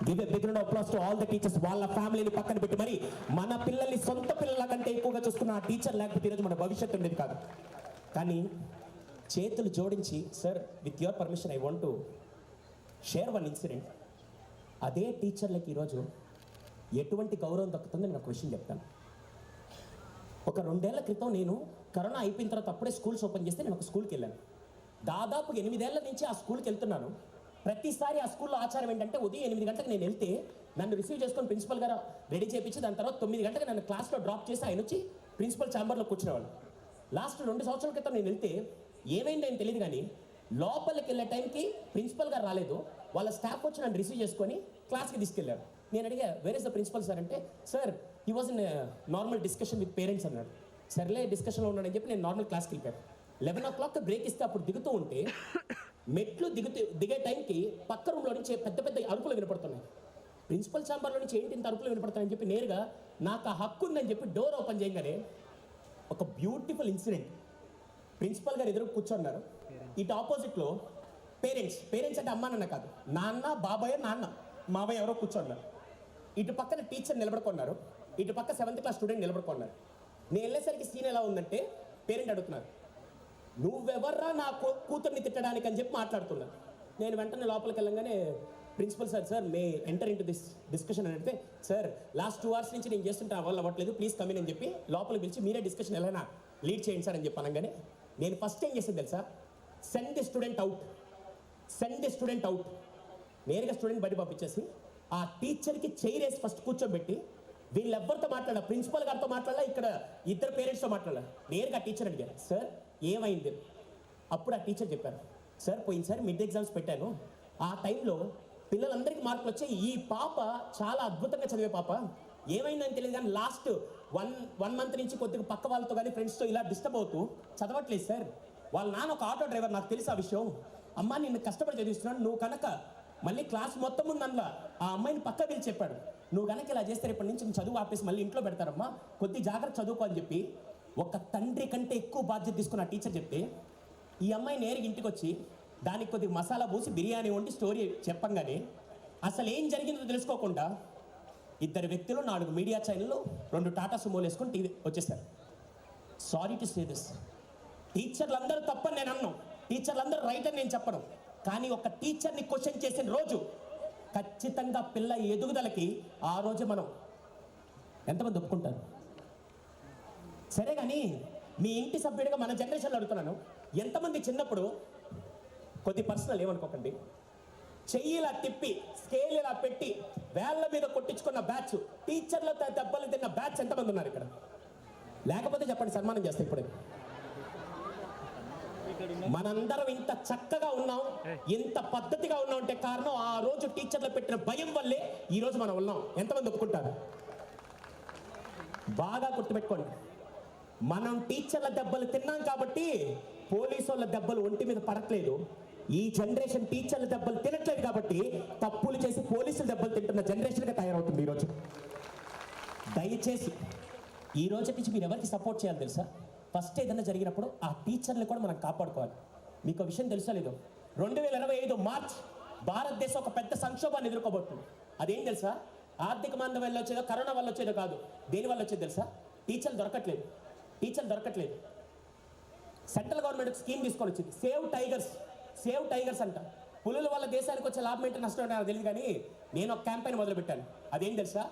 Give a big round of applause to all the teachers. వాళ్ళ ఫ్యామిలీని పక్కన పెట్టి మరి మన పిల్లల్ని సొంత పిల్లల కంటే ఎక్కువగా చూసుకున్న ఆ టీచర్ లేకపోతే ఈరోజు మన భవిష్యత్తు ఉండేది కాదు. కానీ చేతులు జోడించి, sir with your permission I want to share one incident. అదే టీచర్లకి ఈరోజు ఎటువంటి గౌరవం దక్కుతుందో నేను ఒక విషయం చెప్తాను. ఒక 2 ఏళ్ల క్రితం నేను కరోనా అయిపోయిన తర్వాత అప్పుడే స్కూల్స్ ఓపెన్ చేస్తే నేను ఒక స్కూల్కి వెళ్ళాను. దాదాపు 8 ఏళ్ల నుంచి ఆ స్కూల్కి వెళ్తున్నాను. ప్రతిసారి ఆ స్కూల్లో ఆచారం ఏంటంటే ఉదయం 8 గంటలకు నేను వెళ్తే నన్ను రిసీవ్ చేసుకొని ప్రిన్సిపల్ గారు రెడీ చేయించి దాని తర్వాత 9 గంటలకు నన్ను క్లాస్లో డ్రాప్ చేసి ఆయన వచ్చి ప్రిన్సిపల్ ఛాంబర్లో కూర్చునేవాళ్ళు. లాస్ట్ 2 సంవత్సరాల క్రితం నేను వెళ్తే ఏమైంది అని తెలియదు కానీ లోపలికి వెళ్ళే టైంకి ప్రిన్సిపల్ గారు రాలేదు. వాళ్ళ స్టాఫ్ వచ్చి నన్ను రిసీవ్ చేసుకొని క్లాస్కి తీసుకెళ్ళారు. నేను అడిగా where is the principal sir అంటే, sir he was in normal discussion with parents అన్నాడు. సర్లే డిస్కషన్లో ఉన్నాడని చెప్పి నేను నార్మల్ క్లాస్కి వెళ్ళాను. 11 o'clock బ్రేక్ ఇస్తే అప్పుడు దిగుతూ ఉంటే మెట్లు దిగే టైంకి పక్క రూమ్లో నుంచి పెద్ద పెద్ద అరుపులు వినపడుతున్నాయి. ప్రిన్సిపల్ ఛాంబర్లో నుంచి ఏంటి ఇంత అరుపులు వినపడుతున్నాయని చెప్పి నేరుగా నాకు ఆ హక్కు ఉందని చెప్పి డోర్ ఓపెన్ చేయగానే ఒక బ్యూటిఫుల్ ఇన్సిడెంట్. ప్రిన్సిపల్ గారు ఎదురు కూర్చున్నారు. ఇటు ఆపోజిట్లో పేరెంట్స్ అంటే అమ్మా నాన్న కాదు, నాన్న బాబాయ్ నాన్న మావయ్య ఎవరో కూర్చున్నారు. ఇటు పక్కన టీచర్ నిలబడుకున్నారు, ఇటు పక్క 7th క్లాస్ స్టూడెంట్ నిలబడుకున్నారు. నేను వెళ్ళేసరికి సీన్ ఎలా ఉందంటే పేరెంట్ అడుగుతున్నారు, నువ్వెవర్రా నా కూతుర్ని తిట్టడానికి అని చెప్పి మాట్లాడుతున్నారు. నేను వెంటనే లోపలికి వెళ్ళగానే principal sir may enter into this discussion అని అడిగితే, సార్ లాస్ట్ 2 hours నుంచి నేను చేస్తుంటే వాళ్ళు అవ్వట్లేదు, ప్లీజ్ కమిన్ అని చెప్పి లోపలికి పిలిచి మీరే డిస్కషన్ ఎలా లీడ్ చేయండి సార్ అని చెప్పి అనగానే నేను ఫస్ట్ ఏం చేసేది తెలుసా, సెండ్ ది స్టూడెంట్ అవుట్. నేరుగా స్టూడెంట్ బయట పంపించేసి ఆ టీచర్కి చైర్ వేసి ఫస్ట్ కూర్చోబెట్టి వీళ్ళెవ్వరితో మాట్లాడాల, ప్రిన్సిపల్ గారితో మాట్లాడాలా, ఇక్కడ ఇద్దరు పేరెంట్స్తో మాట్లాడాలా. నేరుగా టీచర్ అడిగారు, సార్ ఏమైంది? అప్పుడు ఆ టీచర్ చెప్పారు, సార్ పోయినసారి మిడ్ ఎగ్జామ్స్ పెట్టాను, ఆ టైంలో పిల్లలందరికీ మార్కులు వచ్చాయి, ఈ పాప చాలా అద్భుతంగా చదివే పాప, ఏమైందని తెలియదు కానీ లాస్ట్ వన్ మంత్ నుంచి కొద్దిగా పక్క వాళ్ళతో కానీ ఫ్రెండ్స్తో ఇలా డిస్టర్బ్ అవుతూ చదవట్లేదు సార్. వాళ్ళ నాన్న ఒక ఆటో డ్రైవర్, నాకు తెలుసు ఆ విషయం. అమ్మ నిన్ను కష్టపడి చదివిస్తున్నాను, నువ్వు కనుక మళ్ళీ క్లాస్ మొత్తం ముందల్లా ఆ అమ్మాయిని పక్క పిలిచి చెప్పాడు, నువ్వు కనుక ఇలా చేస్తే రేపటి నుంచి చదువు ఆపేసి మళ్ళీ ఇంట్లో పెడతారమ్మా, కొద్ది జాగ్రత్త చదువుకో అని చెప్పి ఒక తండ్రి కంటే ఎక్కువ బాధ్యత తీసుకున్న ఆ టీచర్ చెప్తే ఈ అమ్మాయి నేరుగా ఇంటికి వచ్చి దానికి కొద్దిగా మసాలా పూసి బిర్యానీ వండి స్టోరీ చెప్పంగానే అసలు ఏం జరిగిందో తెలుసుకోకుండా 2 వ్యక్తులు 4 మీడియా ఛానళ్ళు 2 టాటా సుమోలు వేసుకొని టీవీ వచ్చేసారు. సారీ టు సే దిస్, టీచర్లందరూ తప్పని నేను అన్నాను, టీచర్లందరూ రైట్ అని నేను చెప్పను, కానీ ఒక టీచర్ని క్వశ్చన్ చేసిన రోజు ఖచ్చితంగా పిల్ల ఎదుగుదలకి ఆ రోజు మనం ఎంతమంది ఒప్పుకుంటారు? సరే కానీ మీ ఇంటి సభ్యుడిగా మన జనరేషన్లో అడుగుతున్నాను, ఎంతమంది చిన్నప్పుడు కొద్ది పర్సనల్ ఏమనుకోకండి, చెయ్యి ఇలా తిప్పి స్కేల్ ఇలా పెట్టి వేళ్ళ మీద కొట్టించుకున్న బ్యాచ్, టీచర్లతో దెబ్బలు తిన్న బ్యాచ్ ఎంతమంది ఉన్నారు ఇక్కడ? లేకపోతే చెప్పండి, సన్మానం చేస్తే ఇప్పుడే. మనందరం ఇంత చక్కగా ఉన్నాం, ఇంత పద్ధతిగా ఉన్నాం అంటే కారణం ఆ రోజు టీచర్లు పెట్టిన భయం వల్లే ఈ రోజు మనం ఉన్నాం. ఎంతమంది ఒప్పుకుంటారు? బాగా గుర్తుపెట్టుకోండి, మనం టీచర్ల దెబ్బలు తిన్నాం కాబట్టి పోలీసు వాళ్ళ దెబ్బలు ఒంటి మీద పడట్లేదు. ఈ జనరేషన్ టీచర్ల దెబ్బలు తినట్లేదు కాబట్టి తప్పులు చేసి పోలీసుల దెబ్బలు తింటున్న జనరేషన్గా తయారవుతుంది ఈరోజు. దయచేసి ఈ రోజు నుంచి మీరు ఎవరికి సపోర్ట్ చేయాలి తెలుసా? ఫస్ట్ ఏదైనా జరిగినప్పుడు ఆ టీచర్లు కూడా మనం కాపాడుకోవాలి. మీకు ఒక విషయం తెలుసా లేదు, 2025 మార్చ్ భారతదేశం ఒక పెద్ద సంక్షోభాన్ని ఎదుర్కోబోతుంది. అదేం తెలుసా? ఆర్థిక మందం వల్ల వచ్చేదో, కరోనా వల్ల వచ్చేదో కాదు, దేని వల్ల వచ్చేది తెలుసా? టీచర్లు దొరకట్లేదు. సెంట్రల్ గవర్నమెంట్ స్కీమ్ తీసుకొని వచ్చింది, సేవ్ టైగర్స్ అంట. పులుల వల్ల దేశానికి వచ్చే లాభం ఏంటో నష్టం నాకు తెలియదు కానీ నేను ఒక క్యాంపెయిన్ మొదలుపెట్టాను. అదేం తెలుసా?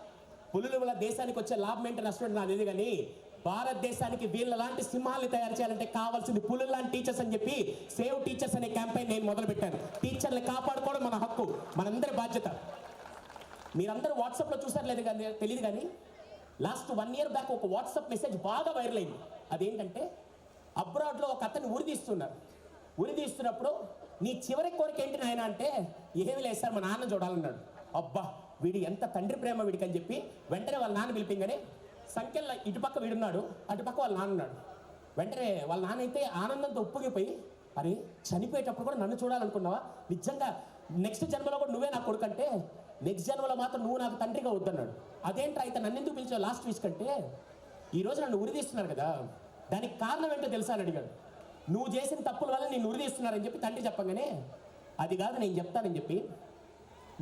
పులుల వల్ల దేశానికి వచ్చే లాభం ఏంటో నష్టం నాకు తెలియదు కానీ భారతదేశానికి వీళ్ళ లాంటి సింహాలు తయారు చేయాలంటే కావాల్సింది పులుల లాంటి టీచర్స్ అని చెప్పి సేవ్ టీచర్స్ అనే క్యాంపెయిన్ నేను మొదలుపెట్టాను. టీచర్లు కాపాడుకోవడం మన హక్కు, మనందరి బాధ్యత. మీరందరూ వాట్సాప్లో చూసారు లేదు కానీ తెలియదు కానీ లాస్ట్ 1 year బ్యాక్ ఒక వాట్సాప్ మెసేజ్ బాగా వైరల్ అయింది. అదేంటంటే అబ్రాడ్లో ఒక అతన్ని ఉరిదీస్తున్నప్పుడు నీ చివరి కోరిక ఏంటి నాయన అంటే, ఏమి లేదు సార్ మా నాన్న చూడాలన్నాడు. అబ్బా వీడి ఎంత తండ్రి ప్రేమ వీడికి అని చెప్పి వెంటనే వాళ్ళ నాన్న పిలిపింగానే సంఖ్యలో ఇటుపక్క వీడున్నాడు, అటుపక్క వాళ్ళ నాన్న ఉన్నాడు. వెంటనే వాళ్ళ నాన్న అయితే ఆనందంతో ఉప్పొంగిపోయి, అరే చనిపోయేటప్పుడు కూడా నన్ను చూడాలనుకున్నావా, నిజంగా నెక్స్ట్ జన్మలో కూడా నువ్వే నా కొడుకు అంటే, నెక్స్ట్ జన్మలో మాత్రం నువ్వు నాకు తండ్రిగా వద్దన్నాడు. అదేంట్రా అయితే నన్ను ఎందుకు పిలిచావు లాస్ట్ వీక్ అంటే, ఈరోజు నన్ను ఉరిదీస్తున్నారు కదా, దానికి కారణం ఏంటో తెలుసా అని అడిగాడు. నువ్వు చేసిన తప్పుల వల్ల నేను ఉరిదీస్తున్నారని చెప్పి తండ్రి చెప్పగానే అది కాదు నేను చెప్తానని చెప్పి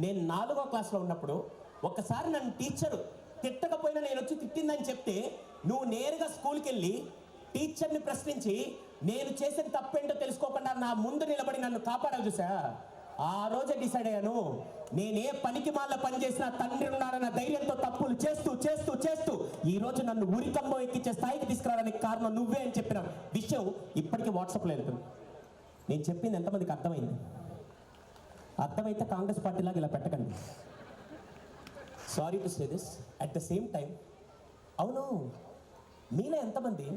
నేను 4వ క్లాస్లో ఉన్నప్పుడు ఒకసారి నన్ను టీచరు తిట్టకపోయినా నేను వచ్చి తిట్టిందని చెప్తే నువ్వు నేరుగా స్కూల్కి వెళ్ళి టీచర్ని ప్రశ్నించి నేను చేసిన తప్పేంటో తెలుసుకోకుండా నా ముందు నిలబడి నన్ను కాపాడాలి చూసా. ఆ రోజే డిసైడ్ అయ్యాను, నేనే పనికి మాల పని చేసిన తండ్రి ఉన్నాడన్న ధైర్యంతో తప్పులు చేస్తూ చేస్తూ చేస్తూ ఈ రోజు నన్ను ఉరికంబం ఎక్కించే స్థాయికి తీసుకురావడానికి కారణం నువ్వే అని చెప్పిన విషయం ఇప్పటికీ వాట్సాప్లో వెళ్తుంది. నేను చెప్పింది ఎంతమందికి అర్థమైంది? అర్థమైతే కాంగ్రెస్ పార్టీలాగా ఇలా పెట్టకండి. Sorry to say this, at the same time అవును, మీలో ఎంతమంది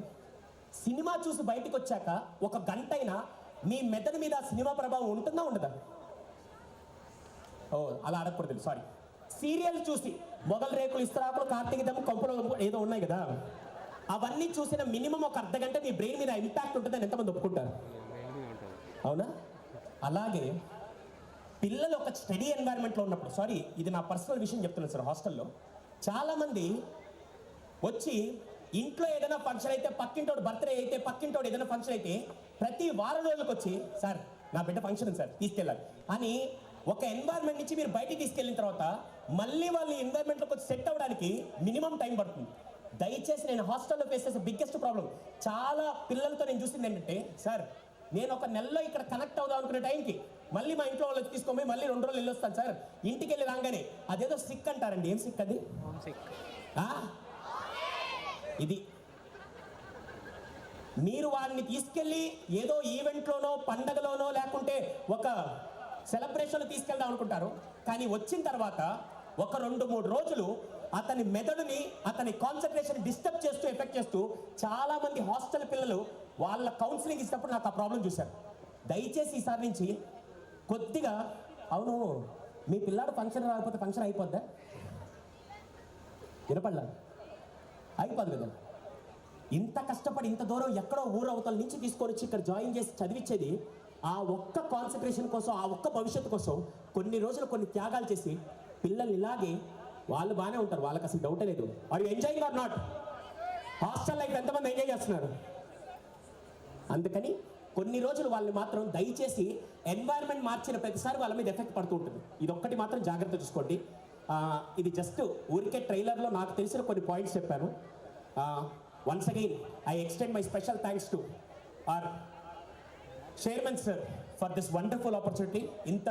సినిమా చూసి బయటకు వచ్చాక ఒక గంటైనా మీ మెదడు మీద సినిమా ప్రభావం ఉంటుందా ఉండదా? ఓ అలా అడగకూడదు, సారీ. సీరియల్ చూసి మొగల్ రేకులు, ఇస్తరాకులు, కార్తీక దమ్ము, కంపులో ఏదో ఉన్నాయి కదా, అవన్నీ చూసిన మినిమం ఒక అర్ధగంట మీ బ్రెయిన్ మీద ఇంపాక్ట్ ఉంటుందని ఎంతమంది ఒప్పుకుంటారు? అవునా? అలాగే పిల్లలు ఒక స్టడీ ఎన్వైరన్మెంట్లో ఉన్నప్పుడు, సారీ ఇది నా పర్సనల్ విషయం చెప్తున్నాను సార్, హాస్టల్లో చాలామంది వచ్చి ఇంట్లో ఏదైనా ఫంక్షన్ అయితే, పక్కింటోడు బర్త్డే అయితే, పక్కింటోడు ఏదైనా ఫంక్షన్ అయితే ప్రతి వారం రోజులకు వచ్చి సార్ నా బిడ్డ ఫంక్షన్ ఉంది సార్ తీసుకెళ్ళాలి అని ఒక ఎన్వైరన్మెంట్ నుంచి మీరు బయటికి తీసుకెళ్ళిన తర్వాత మళ్ళీ వాళ్ళు ఎన్వైరన్మెంట్లోకి వచ్చి సెట్ అవ్వడానికి మినిమం టైం పడుతుంది. దయచేసి నేను హాస్టల్లో ఫేస్ చేసే బిగ్గెస్ట్ ప్రాబ్లం చాలా పిల్లలతో నేను చూసింది ఏంటంటే, సార్ నేను ఒక నెలలో ఇక్కడ కనెక్ట్ అవుదాం అనుకునే టైంకి మళ్ళీ మా ఇంట్లో వాళ్ళు తీసుకోమని మళ్ళీ 2 రోజులు వెళ్ళొస్తాను సార్. ఇంటికి వెళ్ళి రాగానే అదేదో సిక్ అంటారండి. ఏం సిక్ అది? ఇది మీరు వాడిని తీసుకెళ్ళి ఏదో ఈవెంట్లోనో పండగలోనో లేకుంటే ఒక సెలబ్రేషన్లో తీసుకెళ్దాం అనుకుంటారు, కానీ వచ్చిన తర్వాత ఒక 2-3 రోజులు అతని మెదడుని, అతని కాన్సన్ట్రేషన్ డిస్టర్బ్ చేస్తూ ఎఫెక్ట్ చేస్తూ చాలా మంది హాస్టల్ పిల్లలు వాళ్ళ కౌన్సిలింగ్ ఇచ్చినప్పుడు నాకు ఆ ప్రాబ్లం చూశారు. దయచేసి ఈసారి నుంచి కొద్దిగా, అవును మీ పిల్లాడు ఫంక్షన్ రాకపోతే ఫంక్షన్ అయిపోద్దా? వినపడలా? అయిపోదు కదా. ఇంత కష్టపడి ఇంత దూరం ఎక్కడో ఊరవతల నుంచి తీసుకొని వచ్చి ఇక్కడ జాయిన్ చేసి చదివించేది ఆ ఒక్క కాన్సన్ట్రేషన్ కోసం, ఆ ఒక్క భవిష్యత్తు కోసం కొన్ని రోజులు కొన్ని త్యాగాలు చేసి పిల్లల్ని ఇలాగే, వాళ్ళు బాగానే ఉంటారు, వాళ్ళకి అసలు డౌటే లేదు. Are you enjoying or not? Hostel life ఎంతమంది ఎంజాయ్ చేస్తున్నారు? అందుకని కొన్ని రోజులు వాళ్ళని మాత్రం దయచేసి ఎన్వైరన్మెంట్ మార్చిన ప్రతిసారి వాళ్ళ మీద ఎఫెక్ట్ పడుతూ ఉంటుంది. ఇది ఒక్కటి మాత్రం జాగ్రత్త చూసుకోండి. ఇది జస్ట్ ఊరికే ట్రైలర్లో నాకు తెలిసిన కొన్ని పాయింట్స్ చెప్పాను. Once again I extend my special thanks to our chairman sir for this wonderful opportunity. ఇంత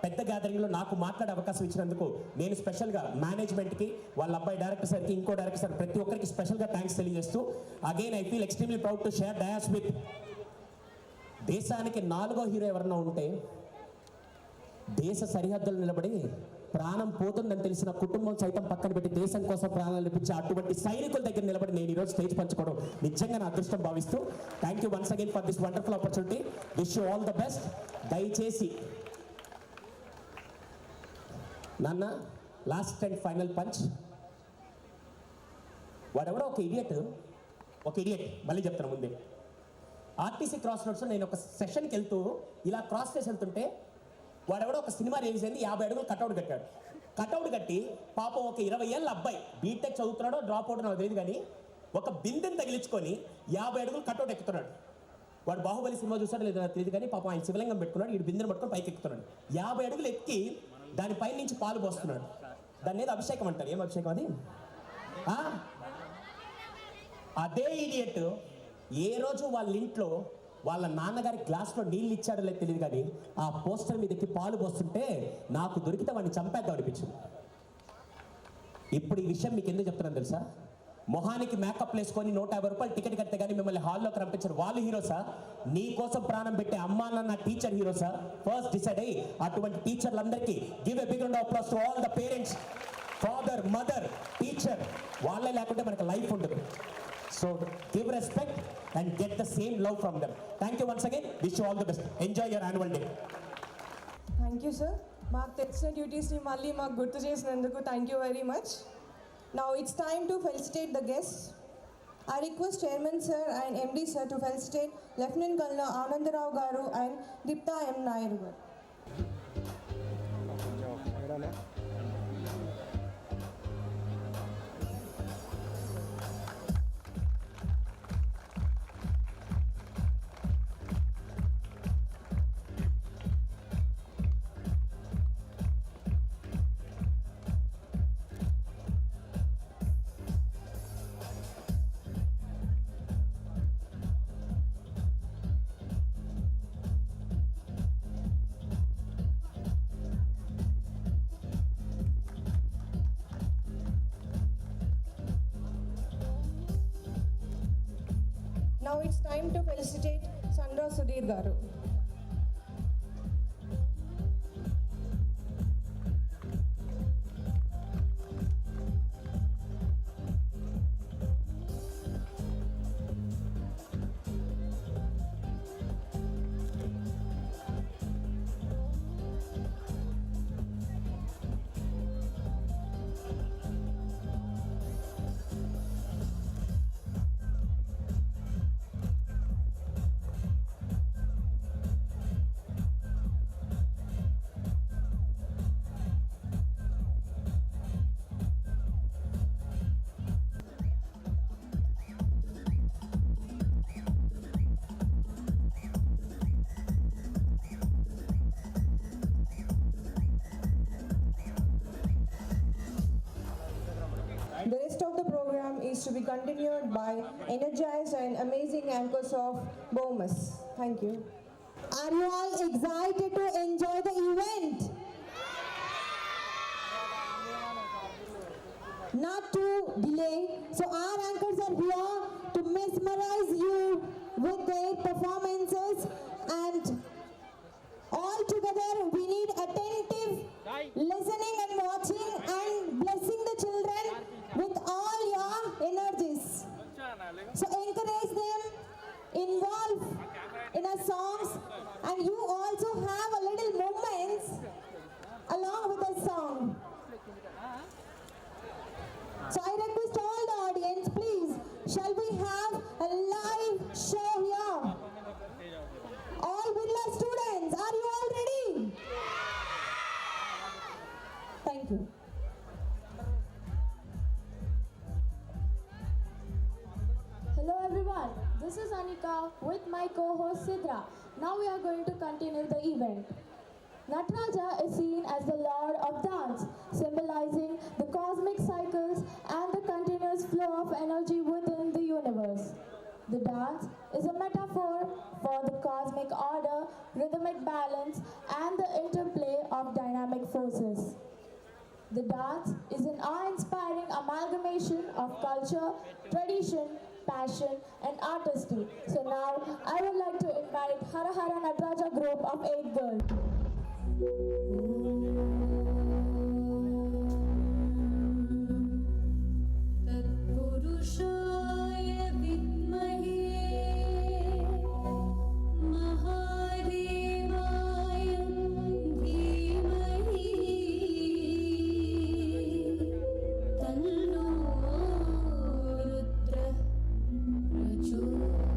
పెద్ద గ్యాదరింగ్లో నాకు మాట్లాడే అవకాశం ఇచ్చినందుకు నేను స్పెషల్గా మేనేజ్మెంట్కి, వాళ్ళ అబ్బాయి డైరెక్టర్ సార్కి, ఇంకో డైరెక్టర్ సార్, ప్రతి ఒక్కరికి స్పెషల్గా థ్యాంక్స్ తెలియజేస్తూ again I feel extremely proud to share dais with దేశానికి 4వ హీరో ఎవరన్నా ఉంటే దేశ సరిహద్దులు నిలబడి ప్రాణం పోతుందని తెలిసిన కుటుంబం సైతం పక్కన పెట్టి దేశం కోసం ప్రాణాలు అర్పించే అటువంటి సైనికుల దగ్గర నిలబడి నేను ఈరోజు స్టేజ్ పంచుకోవడం నిజంగా నా అదృష్టం భావిస్తూ thank you once again for this wonderful opportunity. Wish you all the best. దయచేసి నాన్న లాస్ట్ అండ్ ఫైనల్ పంచ్. వాడెవడో ఒక ఇడియట్ మళ్ళీ చెప్తాను ముందే. ఆర్టీసీ క్రాస్ రోడ్స్లో నేను ఒక సెషన్కి వెళ్తూ ఇలా క్రాస్ చేసి వెళ్తుంటే వాడెవడో ఒక సినిమా రిలీజ్ అయింది, 50 అడుగులు కట్అవుట్ కట్టాడు. కట్అవుట్ కట్టి పాపం ఒక 20 ఏళ్ళ అబ్బాయి, బీటెక్ చదువుతున్నాడో డ్రాప్ అవుట్ నాకు తెలియదు కానీ ఒక బిందెని తగిలించుకొని 50 అడుగులు కట్అవుట్ ఎక్కుతున్నాడు. వాడు బాహుబలి సినిమా చూసాడో లేదో నాకు తెలియదు కానీ పాపం ఆయన శివలింగం పెట్టుకున్నాడు, ఈ బిందెను పట్టుకొని పైకి ఎక్కుతున్నాడు. 50 అడుగులు ఎక్కి దానిపై నుంచి పాలు పోస్తున్నాడు. దాన్ని ఏదో అభిషేకం అంటారు. ఏం అభిషేకం అది? అదే ఇడియట్ ఏ రోజు వాళ్ళ ఇంట్లో వాళ్ళ నాన్నగారి గ్లాస్లో నీళ్ళు ఇచ్చాడో లేదు తెలియదు కానీ ఆ పోస్టర్ మీద ఎక్కి పాలు పోస్తుంటే నాకు దొరికితే వాడిని చంపేద్దాం అనిపించింది. ఇప్పుడు ఈ విషయం మీకు ఎందుకు చెప్తున్నాను తెలుసా? మొహానికి మేకప్ వేసుకొని 150 రూపాయలు టికెట్ కడితే కానీ మిమ్మల్ని హాల్లోకి రంపించారు వాళ్ళు హీరోసా? నీ కోసం ప్రాణం పెట్టే అమ్మా నాన్న టీచర్ హీరోసా? ఫస్ట్ డిసైడ్ అయ్యి అటువంటి టీచర్లందరికీ give a big round of applause to all the parents, father, mother, teacher. వాళ్ళే లేకుంటే మనకు లైఫ్ ఉండదు. So give respect and get the same love from them. Thank you once again. Wish you all the best. Enjoy your annual day. Thank you, sir. మాకు తెలిసిన డ్యూటీస్ని మళ్ళీ మాకు గుర్తు చేసినందుకు thank you very much. Now it's time to felicitate the guests. I request Chairman sir and MD sir to felicitate Lieutenant Colonel Anandarao garu and Dipta M. Nair garu. Now it's time to felicitate Sandra Sudhir Garu. The rest of the program is to be continued by energized and amazing anchors of Bomas. Thank you. Are you all excited to enjoy the event? Not to delay, so our anchors are here to mesmerize you with their performances, and all together we need attentive listening and watching and blessing the children with all your energies. So encourage them, involve in our songs, and you also have a little moments along with the song. So I request all the audience, please, shall we have a live show here? All Birla students, are you all ready? Thank you. Hello everyone, this is Anika with my co-host Sidra. Now we are going to continue the event. Nataraja is seen as the lord of dance, symbolizing the cosmic cycles and the continuous flow of energy within the universe. The dance is a metaphor for the cosmic order, rhythmic balance, and the interplay of dynamic forces. The dance is an awe-inspiring amalgamation of culture, tradition, passion, and artistry. So now I would like to invite Hara Hara Nataraja group of 8 girls. तत्पुरुषाय विद्महे महादेवाय धीमहि तन्नो रुद्रः प्रचोदयात्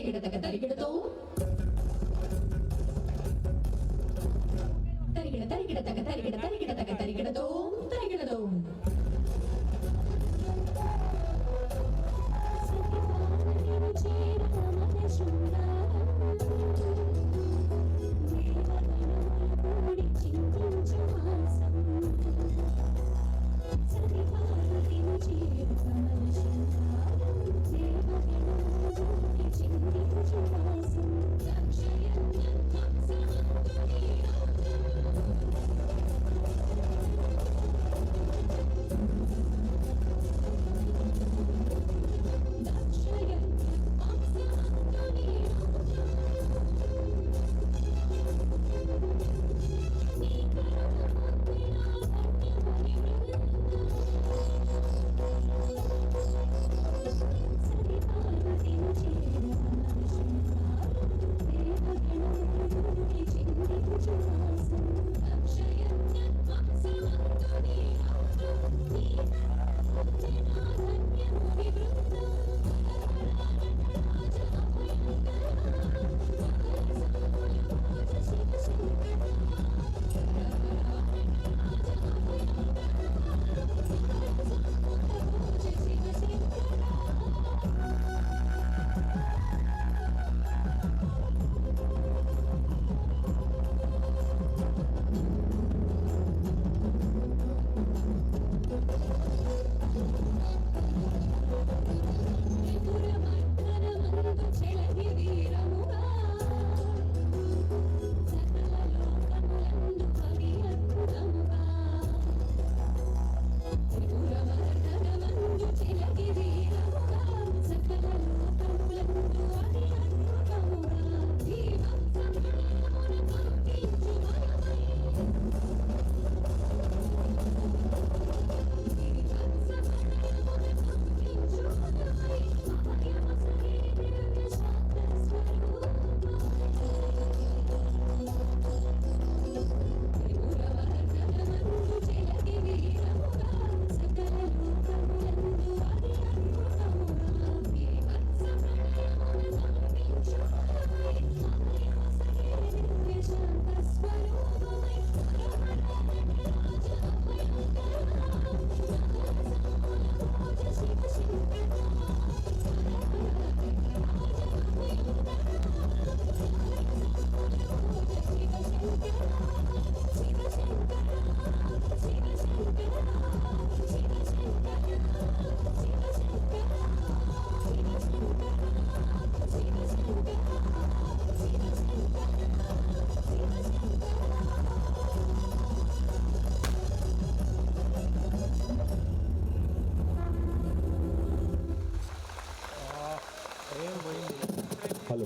తరిగిడతక తరిగిడతో తరిగిడతక తరిగిడతక తరిగిడతో తరిగిడతో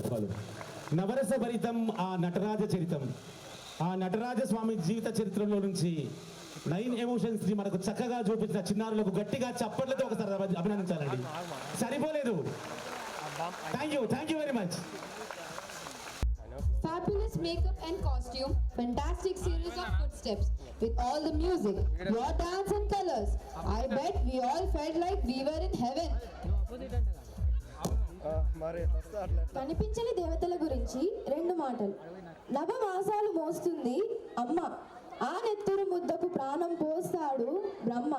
hello నవరస భరితం ఆ నటరాజ చరితం. ఆ నటరాజ స్వామి జీవిత చరిత్రలో నుంచి 9 ఎమోషన్స్ ని మనకు చక్కగా చూపించిన చిన్నారులకు గట్టిగా చప్పట్లతో ఒకసారి అభినందించాలండి. సరిపోలేదు. Thank you very much. Fabulous makeup and costume, fantastic series of footsteps with all the music, your dance and colors. I bet we all felt like we were in heaven. కనిపించని దేవతల గురించి 2 మాటలు. నవమాసాలు మోస్తుంది అమ్మ, ఆ నెత్తురు ముద్దకు ప్రాణం పోస్తాడు బ్రహ్మ.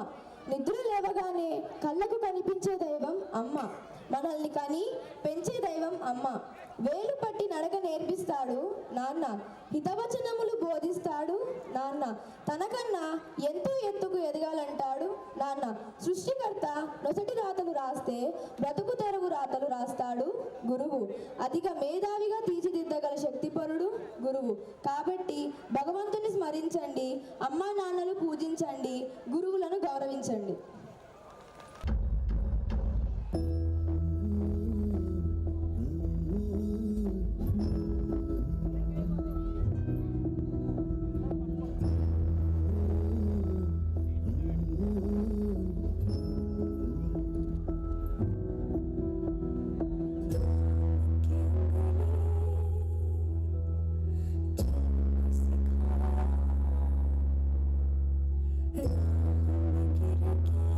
నిద్ర లేవగానే కళ్ళకు కనిపించే దైవం అమ్మ, మనల్ని కని పెంచే దైవం అమ్మ. వేలు పట్టి నడక నేర్పిస్తాడు నాన్న, హితవచనములు బోధిస్తాడు నాన్న. తనకన్నా ఎంతో ఎత్తుకు ఎదగాలంటాడు నాన్న. సృష్టికర్త నొసటి రాతలు రాస్తే బ్రతుకు తెరుగు రాతలు రాస్తాడు గురువు. అధిక మేధావిగా తీర్చిదిద్దగల శక్తిపరుడు గురువు. కాబట్టి భగవంతుని స్మరించండి, అమ్మా నాన్నలు పూజించండి, గురువులను గౌరవించండి. Thank you.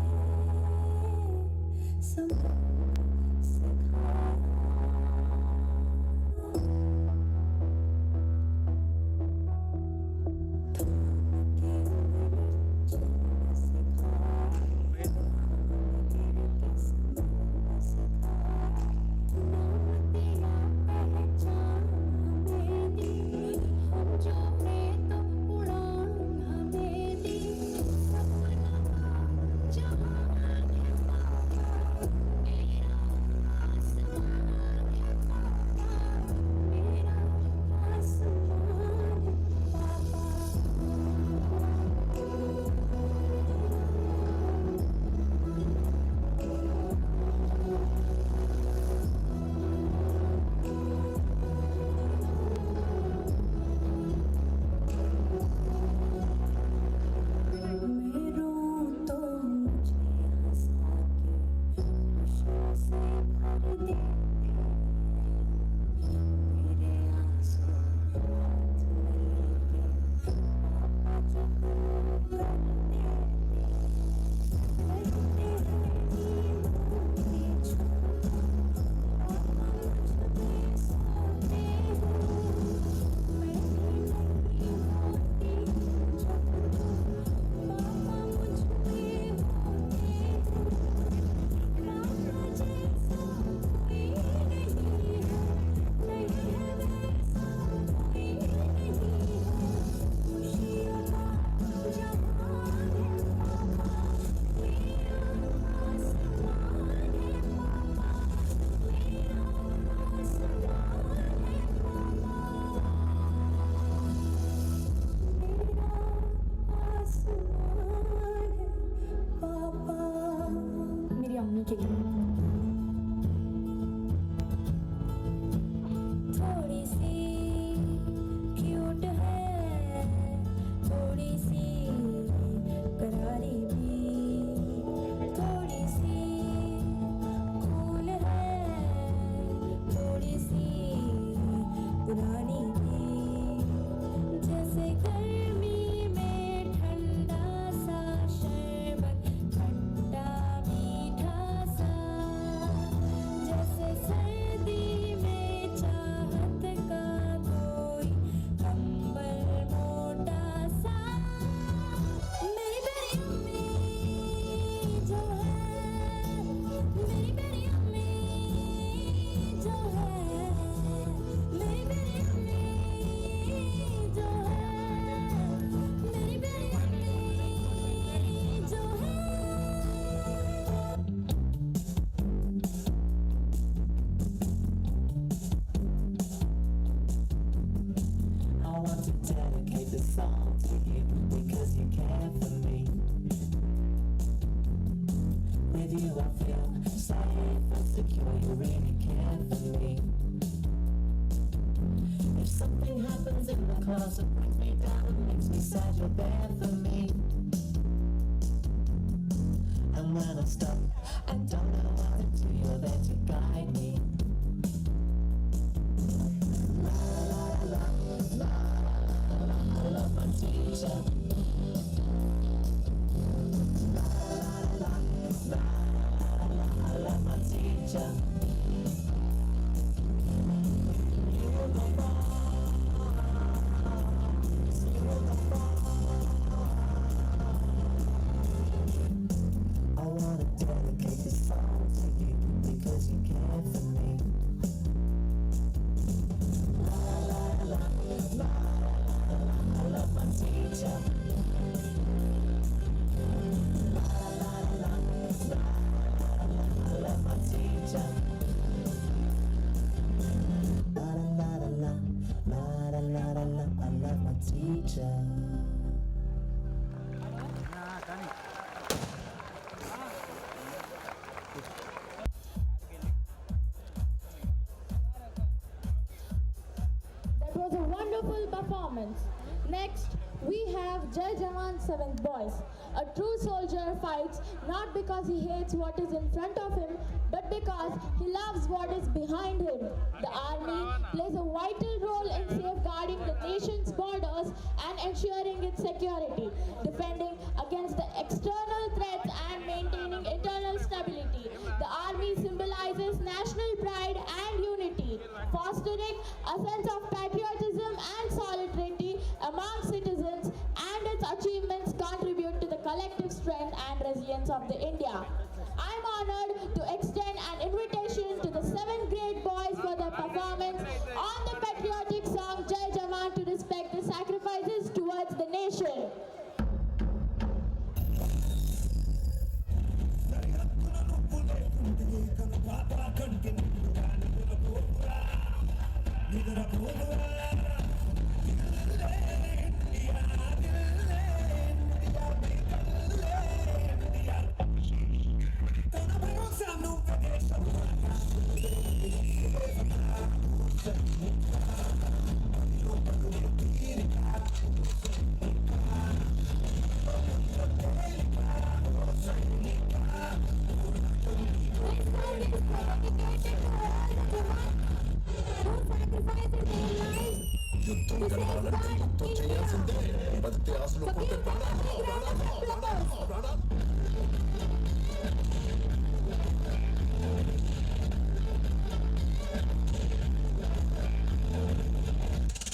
song to you because you care for me. With you I feel safe and secure, you really care for me. If something happens in the class that brings me down and makes me sad, you're there for me. And when I'm stuck and don't know what to do, you're there to guide me. I love my teacher. I love my teacher. I wanna dedicate this song to you because you care for me. I love my teacher. I love my teacher. La la la la la la la la la. I love my teacher. That was a wonderful performance. Next, we have Jai Jawan 7th Boys. A true soldier fights not because he hates what is in front of him, but because he loves what is behind him. The army plays a vital role in safeguarding the nation's borders and ensuring its security, defending against the external threats and maintaining internal stability. The army symbolizes national pride and unity, fostering a sense of patriotism and solidarity among citizens, and its achievements contribute to the collective strength and resilience of the India. I'm honored to extend an invitation to the 7th grade boys for their performance on the patriotic song Jai Jawan to respect the sacrifices towards the nation.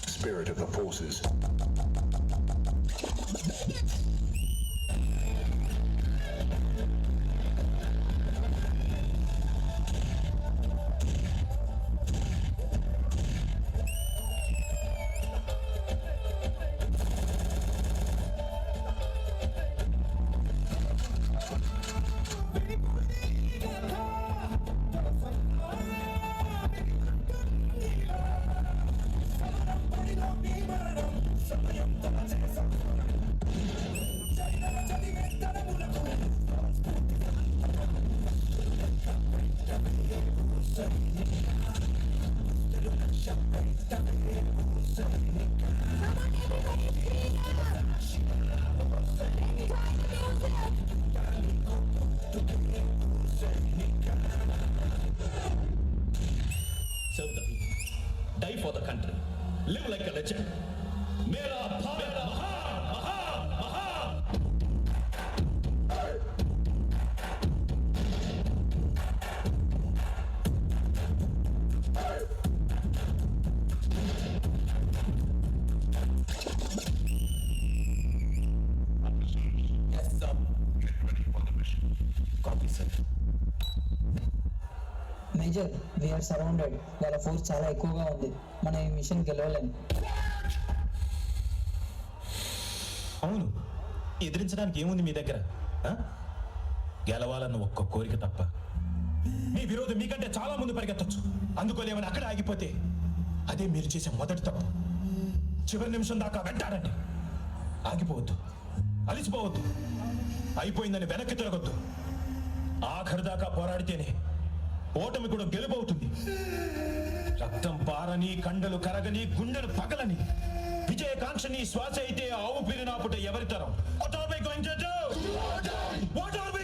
Spirit of the forces. Serve the people, die for the country, live like a legend. Mera Bharat Mahan, Mahan, Mahan. Yes, sir. Get ready for the mission. Copy, sir. Major we are surrounded. వాళ్ళ force చాలా ఎక్కువగా ఉంది. మనం ఈ machine గెలవలేం. అవును, ఎదిరించడానికి ఏముంది మీ దగ్గర? గెలవాలన్న ఒక్క కోరిక తప్ప. మీ విరోధం మీకంటే చాలా ముందు పరిగెత్తచ్చు. అందుకోలేమని అక్కడ ఆగిపోతే అదే మీరు చేసే మొదటి తప్పు. చివరి నిమిషం దాకా వెంటాడండి. ఆగిపోవద్దు, అలిసిపోవద్దు, అయిపోయిందని వెనక్కి తిరగొద్దు. ఆఖరి దాకా పోరాడితేనే ఓటమి కూడా గెలుపవుతుంది. రక్తం పారని, కండలు కరగని, గుండెలు పగలని విజయకాంక్షని శ్వాస అయితే ఆవు పిరినాపుట ఎవరి తరం? What are we going to do? What are we